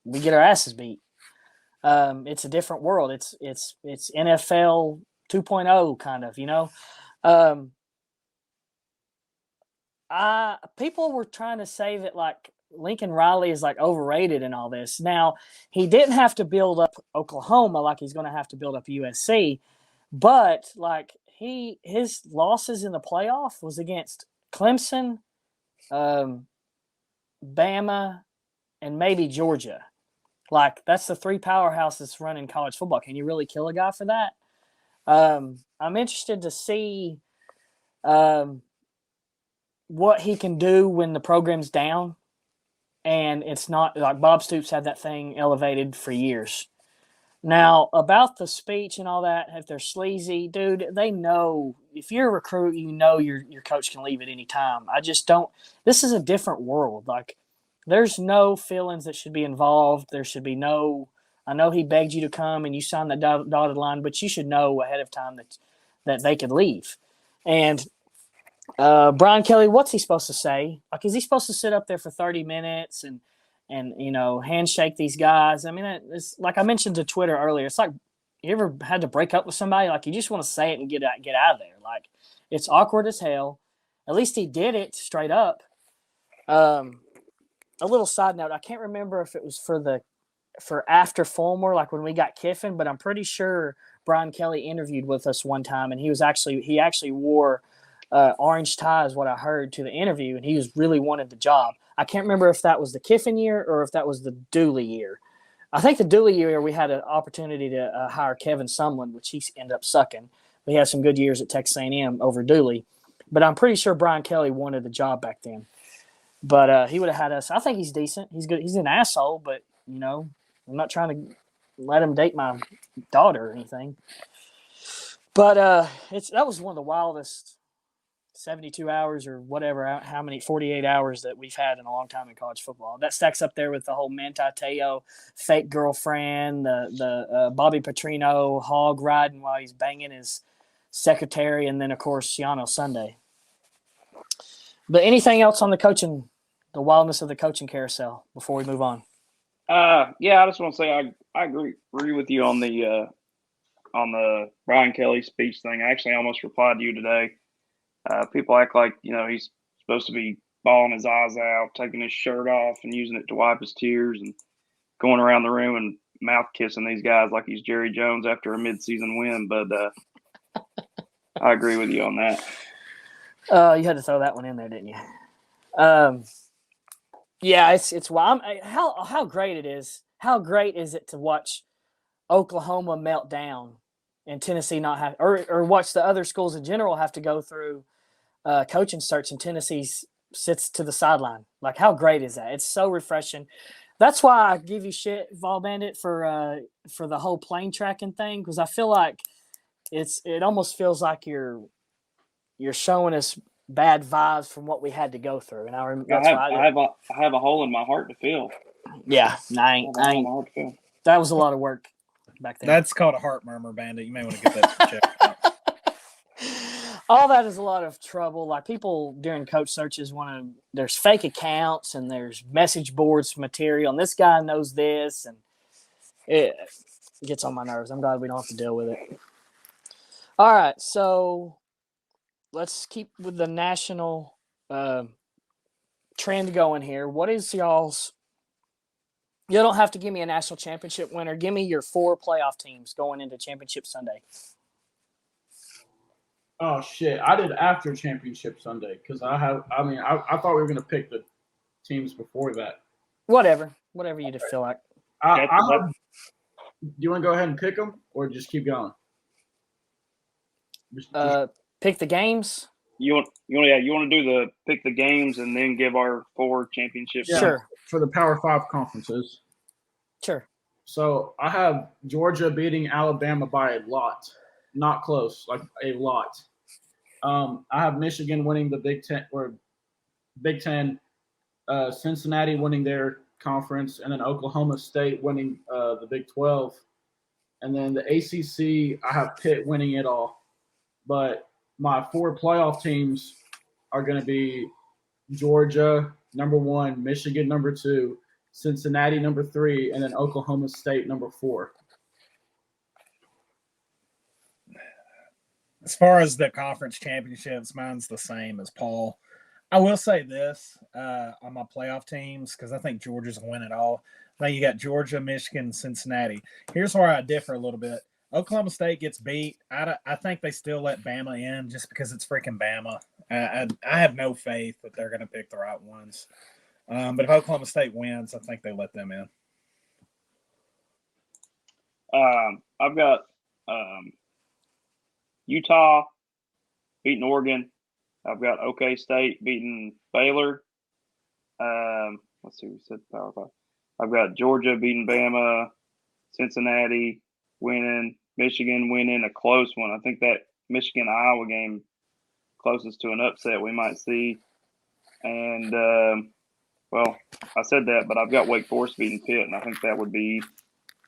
Speaker 1: we get our asses beat. It's a different world. It's NFL 2.0 kind of, people were trying to say that like Lincoln Riley is like overrated and all this. Now, he didn't have to build up Oklahoma like he's going to have to build up USC, but like his losses in the playoff was against Clemson, Bama, and maybe Georgia. Like that's the 3 powerhouses running college football. Can you really kill a guy for that? I'm interested to see what he can do when the program's down. And it's not like Bob Stoops had that thing elevated for years. Now, about the speech and all that, if they're sleazy, dude, they know if you're a recruit, your coach can leave at any time. I just don't. This is a different world. Like, there's no feelings that should be involved. There should be no. I know he begged you to come and you signed the dotted line, but you should know ahead of time that they could leave. And Brian Kelly, what's he supposed to say? Like, is he supposed to sit up there for 30 minutes and and handshake these guys. I mean, it's like I mentioned to Twitter earlier. It's like you ever had to break up with somebody, like you just want to say it and get out of there. Like it's awkward as hell. At least he did it straight up. A little side note: I can't remember if it was for after Fulmer, like when we got Kiffin, but I'm pretty sure Brian Kelly interviewed with us one time, and he actually wore orange tie, is what I heard, to the interview, and he was really wanted the job. I can't remember if that was the Kiffin year or if that was the Dooley year. I think the Dooley year we had an opportunity to hire Kevin Sumlin, which he ended up sucking. We had some good years at Texas A&M over Dooley, but I'm pretty sure Brian Kelly wanted the job back then. But he would have had us. I think he's decent. He's good. He's an asshole, but I'm not trying to let him date my daughter or anything. But that was one of the wildest 72 hours or whatever, how many 48 hours that we've had in a long time in college football. That stacks up there with the whole Manti Te'o fake girlfriend, the Bobby Petrino hog riding while he's banging his secretary, and then of course Shiano Sunday. But anything else on the wildness of the coaching carousel before we move on?
Speaker 4: Yeah, I just want to say I agree with you on the Brian Kelly speech thing. I actually almost replied to you today. People act like he's supposed to be bawling his eyes out, taking his shirt off and using it to wipe his tears, and going around the room and mouth kissing these guys like he's Jerry Jones after a midseason win. But I agree with you on that.
Speaker 1: You had to throw that one in there, didn't you? Yeah, it's wild. How great it is. How great is it to watch Oklahoma melt down and Tennessee not have, or watch the other schools in general have to go through coaching search, and Tennessee sits to the sideline. Like, how great is that? It's so refreshing. That's why I give you shit, Vol Bandit, for the whole plane tracking thing, because I feel like it almost feels like you're showing us bad vibes from what we had to go through, and
Speaker 4: I have a hole in my heart to fill.
Speaker 1: Yeah, I ain't. That was a lot of work back then.
Speaker 3: That's called a heart murmur, Bandit. You may want to get that checked out.
Speaker 1: All that is a lot of trouble. Like, people during coach searches there's fake accounts and there's message boards material, and this guy knows this, and it gets on my nerves. I'm glad we don't have to deal with it. All right, so let's keep with the national trend going here. What is y'all's? You don't have to give me a national championship winner. Give me your 4 playoff teams going into Championship Sunday.
Speaker 2: Oh shit! I did after Championship Sunday because I thought we were gonna pick the teams before that.
Speaker 1: Whatever you just feel like.
Speaker 2: Do you want to go ahead and pick them, or just keep going?
Speaker 1: Pick the games.
Speaker 4: You want to do the pick the games and then give our 4 championships.
Speaker 1: Yeah. Sure.
Speaker 2: For the Power 5 conferences.
Speaker 1: Sure.
Speaker 2: So I have Georgia beating Alabama by a lot. Not close, like a lot. I have Michigan winning the Big Ten, Cincinnati winning their conference, and then Oklahoma State winning the Big 12. And then the ACC, I have Pitt winning it all. But my 4 playoff teams are going to be Georgia, number 1, Michigan, number 2, Cincinnati, number 3, and then Oklahoma State, number 4.
Speaker 3: As far as the conference championships, mine's the same as Paul. I will say this on my playoff teams, because I think Georgia's going to win it all. Now you got Georgia, Michigan, Cincinnati. Here's where I differ a little bit. Oklahoma State gets beat. I think they still let Bama in just because it's freaking Bama. I have no faith that they're going to pick the right ones. But if Oklahoma State wins, I think they let them in.
Speaker 4: I've got Utah beating Oregon. I've got OK State beating Baylor. Let's see, we said Power 5. I've got Georgia beating Bama, Cincinnati winning, Michigan winning, a close one. I think that Michigan-Iowa game closest to an upset we might see. And, well, I said that, but I've got Wake Forest beating Pitt, and I think that would be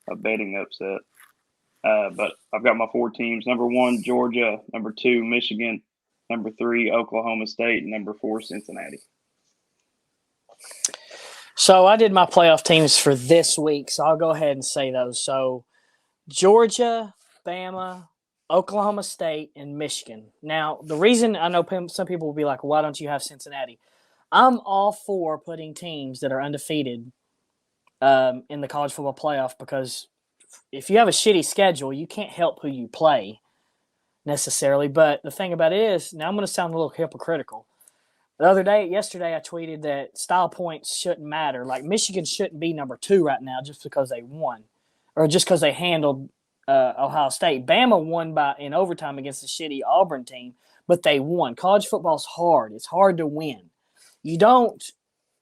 Speaker 4: a betting upset. But I've got my 4 teams. Number 1, Georgia. Number 2, Michigan. Number 3, Oklahoma State. And number 4, Cincinnati.
Speaker 1: So I did my playoff teams for this week, so I'll go ahead and say those. So Georgia, Bama, Oklahoma State, and Michigan. Now, the reason I know some people will be like, why don't you have Cincinnati? I'm all for putting teams that are undefeated in the college football playoff because if you have a shitty schedule, you can't help who you play necessarily. But the thing about it is, now I'm going to sound a little hypocritical. Yesterday, I tweeted that style points shouldn't matter. Like Michigan shouldn't be number 2 right now just because they won, or just because they handled Ohio State. Bama won in overtime against the shitty Auburn team, but they won. College football's hard. It's hard to win. You don't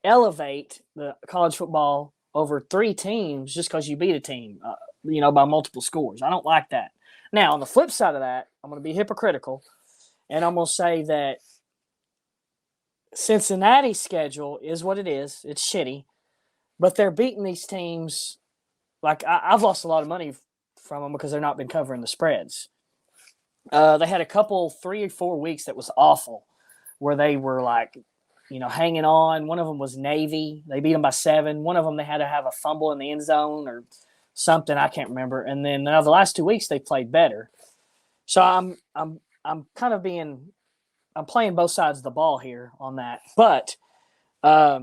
Speaker 1: elevate the college football over 3 teams just because you beat a team, by multiple scores. I don't like that. Now, on the flip side of that, I'm going to be hypocritical, and I'm going to say that Cincinnati's schedule is what it is. It's shitty, but they're beating these teams. Like I've lost a lot of money from them because they've not been covering the spreads. They had a couple 3 or 4 weeks that was awful, where they were like, hanging on. One of them was Navy. They beat them by 7. One of them they had to have a fumble in the end zone or something. I can't remember. And then the last 2 weeks they played better. So I'm kind of I'm playing both sides of the ball here on that, but I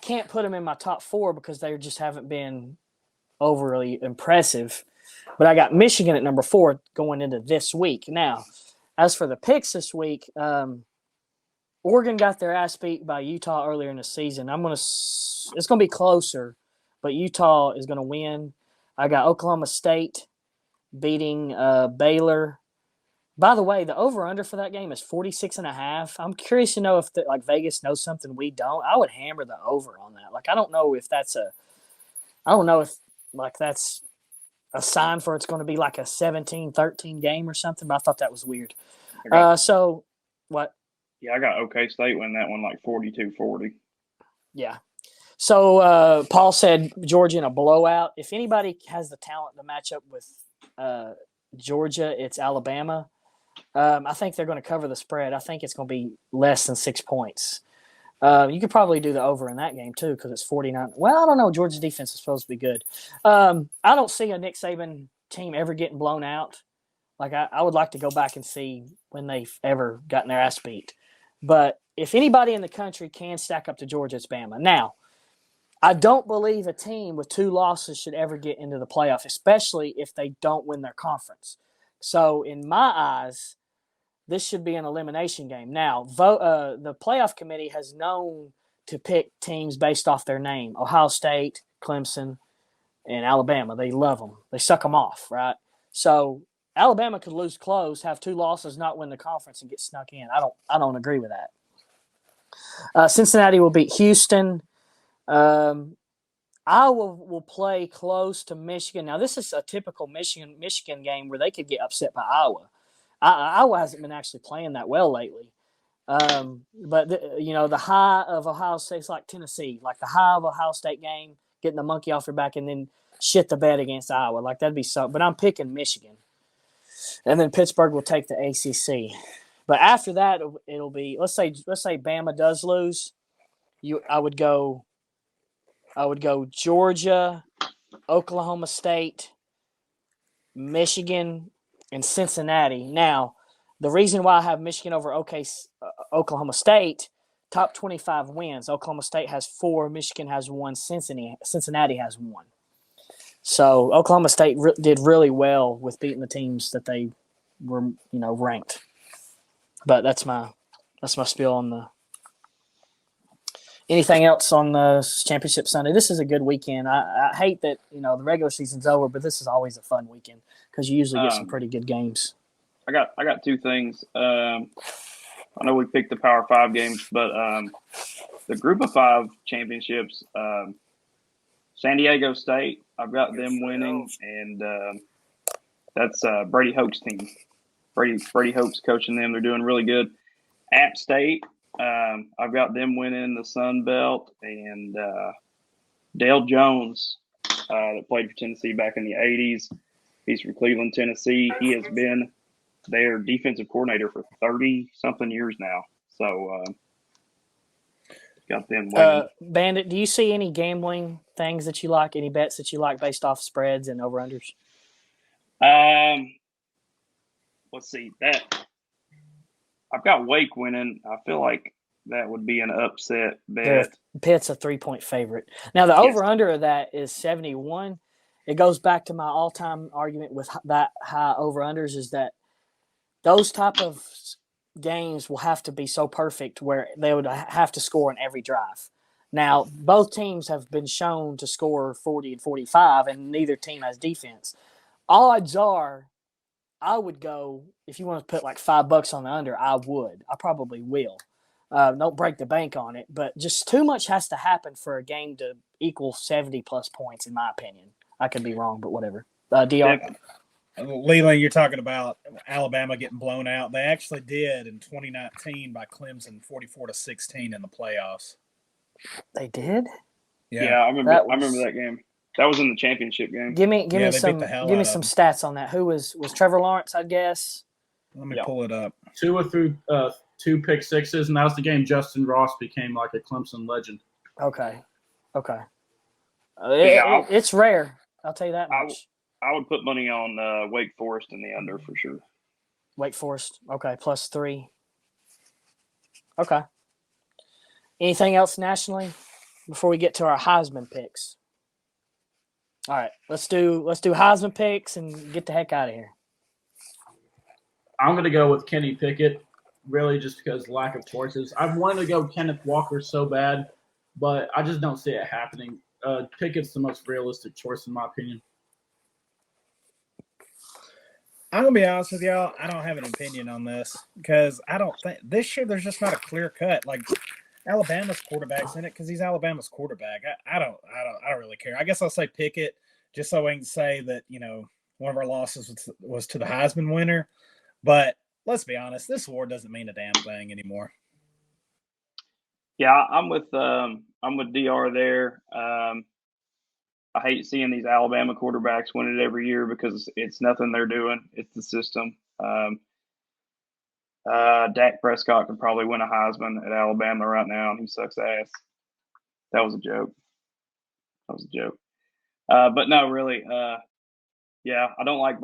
Speaker 1: can't put them in my top 4 because they just haven't been overly impressive. But I got Michigan at number 4 going into this week. Now, as for the picks this week, Oregon got their ass beat by Utah earlier in the season. It's going to be closer, but Utah is going to win. I got Oklahoma State beating Baylor. By the way, the over-under for that game is 46.5. I'm curious to know if Vegas knows something we don't. I would hammer the over on that. I don't know if that's a sign for it's going to be like a 17-13 game or something, but I thought that was weird. So what?
Speaker 4: Yeah, I got OK State win that one 42-40.
Speaker 1: Yeah. So Paul said Georgia in a blowout. If anybody has the talent to match up with Georgia, it's Alabama. I think they're going to cover the spread. I think it's going to be less than 6 points. You could probably do the over in that game too because it's 49. Well, I don't know. Georgia's defense is supposed to be good. I don't see a Nick Saban team ever getting blown out. I would like to go back and see when they've ever gotten their ass beat. But if anybody in the country can stack up to Georgia, it's Bama. Now, I don't believe a team with 2 losses should ever get into the playoff, especially if they don't win their conference. So, in my eyes, this should be an elimination game. Now, the playoff committee has known to pick teams based off their name. Ohio State, Clemson, and Alabama. They love them. They suck them off, right? So, Alabama could lose close, have 2 losses, not win the conference, and get snuck in. I don't agree with that. Cincinnati will beat Houston. Iowa will play close to Michigan. Now, this is a typical Michigan game where they could get upset by Iowa. Iowa hasn't been actually playing that well lately. But the high of Ohio State's like Tennessee, like the high of Ohio State game, getting the monkey off your back, and then shit the bed against Iowa. That'd be so. But I'm picking Michigan, and then Pittsburgh will take the ACC. But after that, it'll be let's say Bama does lose. I would go Georgia, Oklahoma State, Michigan, and Cincinnati. Now, the reason why I have Michigan over Oklahoma State, top 25 wins. Oklahoma State has 4, Michigan has 1, Cincinnati has 1. So Oklahoma State did really well with beating the teams that they were, ranked. But that's my spiel on the. Anything else on the championship Sunday? This is a good weekend. I hate that the regular season's over, but this is always a fun weekend because you usually get some pretty good games.
Speaker 4: I got 2 things. I know we picked the Power 5 games, but the Group of 5 championships, San Diego State, I've got them winning, and that's Brady Hoke's team. Brady Hoke's coaching them. They're doing really good. App State, I've got them winning the Sun Belt, and Dale Jones, that played for Tennessee back in the 80s. He's from Cleveland, Tennessee. He has been their defensive coordinator for 30-something years now. So got them winning.
Speaker 1: Bandit, do you see any gambling things that you like? Any bets that you like based off spreads and over-unders?
Speaker 4: Let's see that. I've got Wake winning. I feel like that would be an upset bet.
Speaker 1: Pitt's a 3-point favorite. Now, the over-under of that is 71. It goes back to my all-time argument with that high over-unders is that those type of games will have to be so perfect where they would have to score in every drive. Now, both teams have been shown to score 40 and 45, and neither team has defense. Odds are I would go, if you want to put like $5 on the under, I would. I probably will. Don't break the bank on it, but just too much has to happen for a game to equal 70-plus points, in my opinion. I could be wrong, but whatever. DR?
Speaker 3: Leland, you're talking about Alabama getting blown out. They actually did in 2019 by Clemson 44-16 in the playoffs.
Speaker 1: They did?
Speaker 4: Yeah, I remember that game. That was in the championship game.
Speaker 1: Give me some stats on that. Who was Trevor Lawrence, I guess?
Speaker 3: Let me pull it up.
Speaker 2: Tua threw 2 pick sixes, and that was the game Justin Ross became like a Clemson legend.
Speaker 1: Okay. It's rare. I'll tell you that much.
Speaker 4: I would put money on Wake Forest in the under for sure.
Speaker 1: Wake Forest. Okay, +3. Okay. Anything else nationally before we get to our Heisman picks? All right, let's do Heisman picks and get the heck out of here.
Speaker 2: I'm going to go with Kenny Pickett, really just because lack of choices. I've wanted to go Kenneth Walker so bad, but I just don't see it happening. Pickett's the most realistic choice in my opinion.
Speaker 3: I'm going to be honest with y'all. I don't have an opinion on this because I don't think this year there's just not a clear cut. Like Alabama's quarterback's in it because he's Alabama's quarterback. I don't really care. I guess I'll say Pickett just so I can say that, one of our losses was to the Heisman winner. But let's be honest, this award doesn't mean a damn thing anymore.
Speaker 4: Yeah, I'm with DR there. I hate seeing these Alabama quarterbacks win it every year because it's nothing they're doing. It's the system. Dak Prescott could probably win a Heisman at Alabama right now, and he sucks ass. That was a joke. But no, really. Yeah, I don't like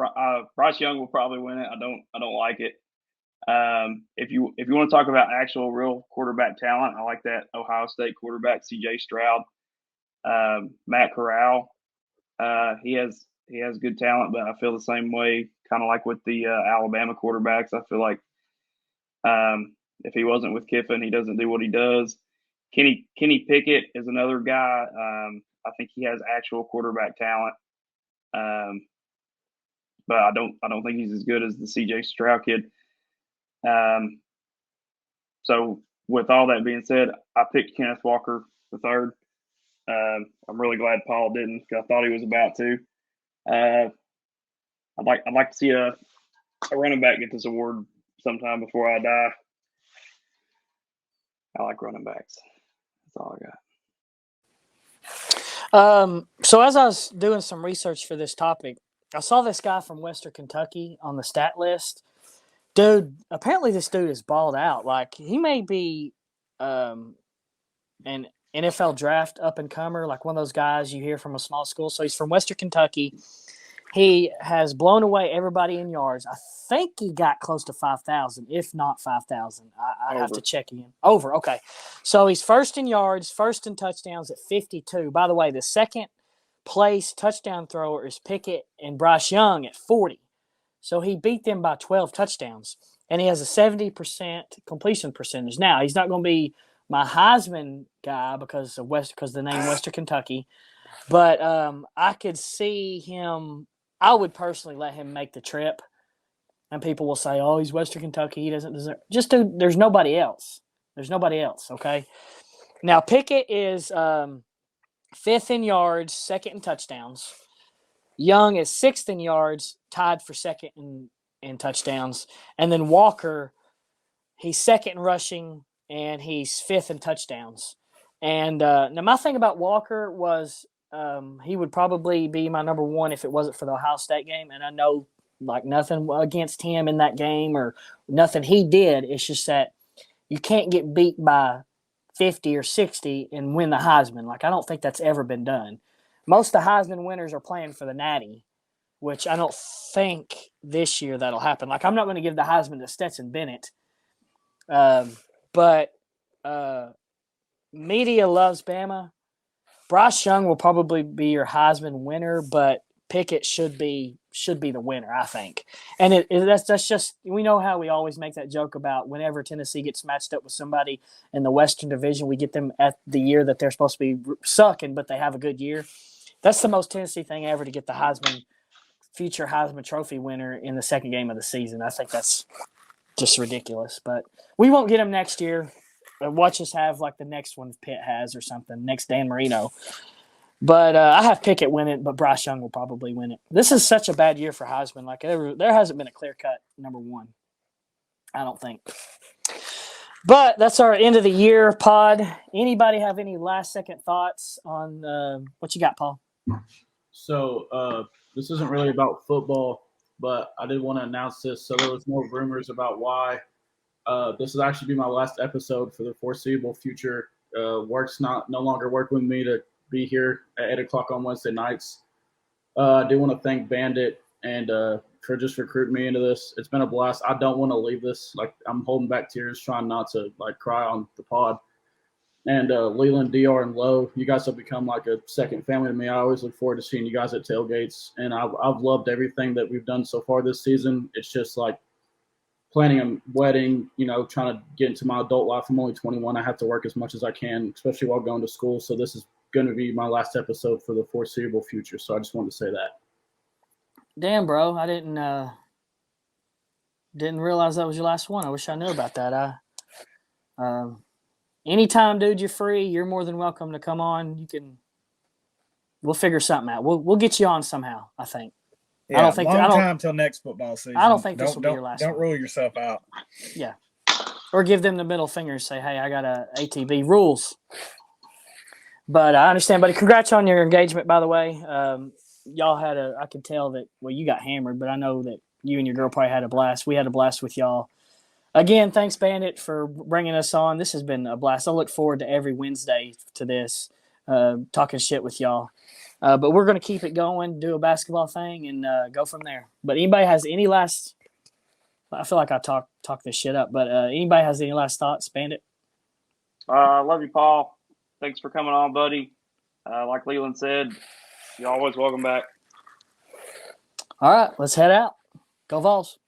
Speaker 4: Bryce Young will probably win it. I don't like it. If you want to talk about actual real quarterback talent, I like that Ohio State quarterback C.J. Stroud. Matt Corral, he has good talent, but I feel the same way, kind of like with the Alabama quarterbacks. I feel like if he wasn't with Kiffin, he doesn't do what he does. Kenny Pickett is another guy. I think he has actual quarterback talent, but I don't think he's as good as the C.J. Stroud kid. So with all that being said, I picked Kenneth Walker the third. I'm really glad Paul didn't, because I thought he was about to. I'd like to see a running back get this award sometime before I die. I like running backs. That's all I got.
Speaker 1: So as I was doing some research for this topic, I saw this guy from Western Kentucky on the stat list. Dude, apparently this dude is balled out. Like, he may be an NFL draft up-and-comer, like one of those guys you hear from a small school. So he's from Western Kentucky. He has blown away everybody in yards. I think he got close to 5,000, if not 5,000. I have to check again. Over, okay. So he's first in yards, first in touchdowns at 52. By the way, the second-place touchdown thrower is Pickett and Bryce Young at 40. So he beat them by 12 touchdowns, and he has a 70% completion percentage. Now, he's not going to be my Heisman guy because of the name Western Kentucky, but I could see him. I would personally let him make the trip, and people will say, "Oh, he's Western Kentucky. He doesn't deserve." There's nobody else. Okay. Now Pickett is fifth in yards, second in touchdowns. Young is sixth in yards, tied for second in touchdowns, and then Walker, he's second in rushing, and he's fifth in touchdowns. And now my thing about Walker was he would probably be my number one if it wasn't for the Ohio State game. And I know like nothing against him in that game or nothing he did. It's just that you can't get beat by 50 or 60 and win the Heisman. Like, I don't think that's ever been done. Most of the Heisman winners are playing for the Natty, which I don't think this year that'll happen. Like, I'm not going to give the Heisman to Stetson Bennett. But media loves Bama. Bryce Young will probably be your Heisman winner, but Pickett should be the winner, I think. And that's just, we know how we always make that joke about whenever Tennessee gets matched up with somebody in the Western Division, we get them at the year that they're supposed to be sucking, but they have a good year. That's the most Tennessee thing ever, to get the future Heisman Trophy winner in the second game of the season. I think that's just ridiculous. But we won't get him next year. Watch us have like the next one Pitt has or something, next Dan Marino. But I have Pickett win it, but Bryce Young will probably win it. This is such a bad year for Heisman. Like, there hasn't been a clear-cut number one, I don't think. But that's our end of the year pod. Anybody have any last-second thoughts on what you got, Paul?
Speaker 2: So this isn't really about football, but I did want to announce this. So there was more rumors about why this will actually be my last episode for the foreseeable future. Work's no longer working with me to be here at 8 o'clock on Wednesday nights. I do want to thank Bandit and for just recruiting me into this. It's been a blast. I don't want to leave this. Like, I'm holding back tears, trying not to like cry on the pod. And Leland, DR, and Lowe, you guys have become like a second family to me. I always look forward to seeing you guys at tailgates, and I've loved everything that we've done so far this season. It's just like planning a wedding, trying to get into my adult life. I'm only 21. I have to work as much as I can, especially while going to school. So this is going to be my last episode for the foreseeable future. So I just wanted to say that.
Speaker 1: Damn, bro. I didn't realize that was your last one. I wish I knew about that. Anytime, dude, you're free, you're more than welcome to come on. We'll figure something out. We'll get you on somehow, I think.
Speaker 3: Yeah, I don't think time till next football season.
Speaker 1: I don't think this will be your last
Speaker 3: Don't
Speaker 1: one.
Speaker 3: rule yourself out.
Speaker 1: Yeah. Or give them the middle finger and say, hey, I got a ATB rules. But I understand, buddy. Congrats on your engagement, by the way. Y'all had I could tell that, well, you got hammered, but I know that you and your girl probably had a blast. We had a blast with y'all. Again, thanks, Bandit, for bringing us on. This has been a blast. I look forward to every Wednesday to this, talking shit with y'all. But we're going to keep it going, do a basketball thing, and go from there. But anybody has any last – I feel like I talk this shit up, but anybody has any last thoughts, Bandit?
Speaker 4: Love you, Paul. Thanks for coming on, buddy. Like Leland said, you're always welcome back.
Speaker 1: All right, let's head out. Go Vols.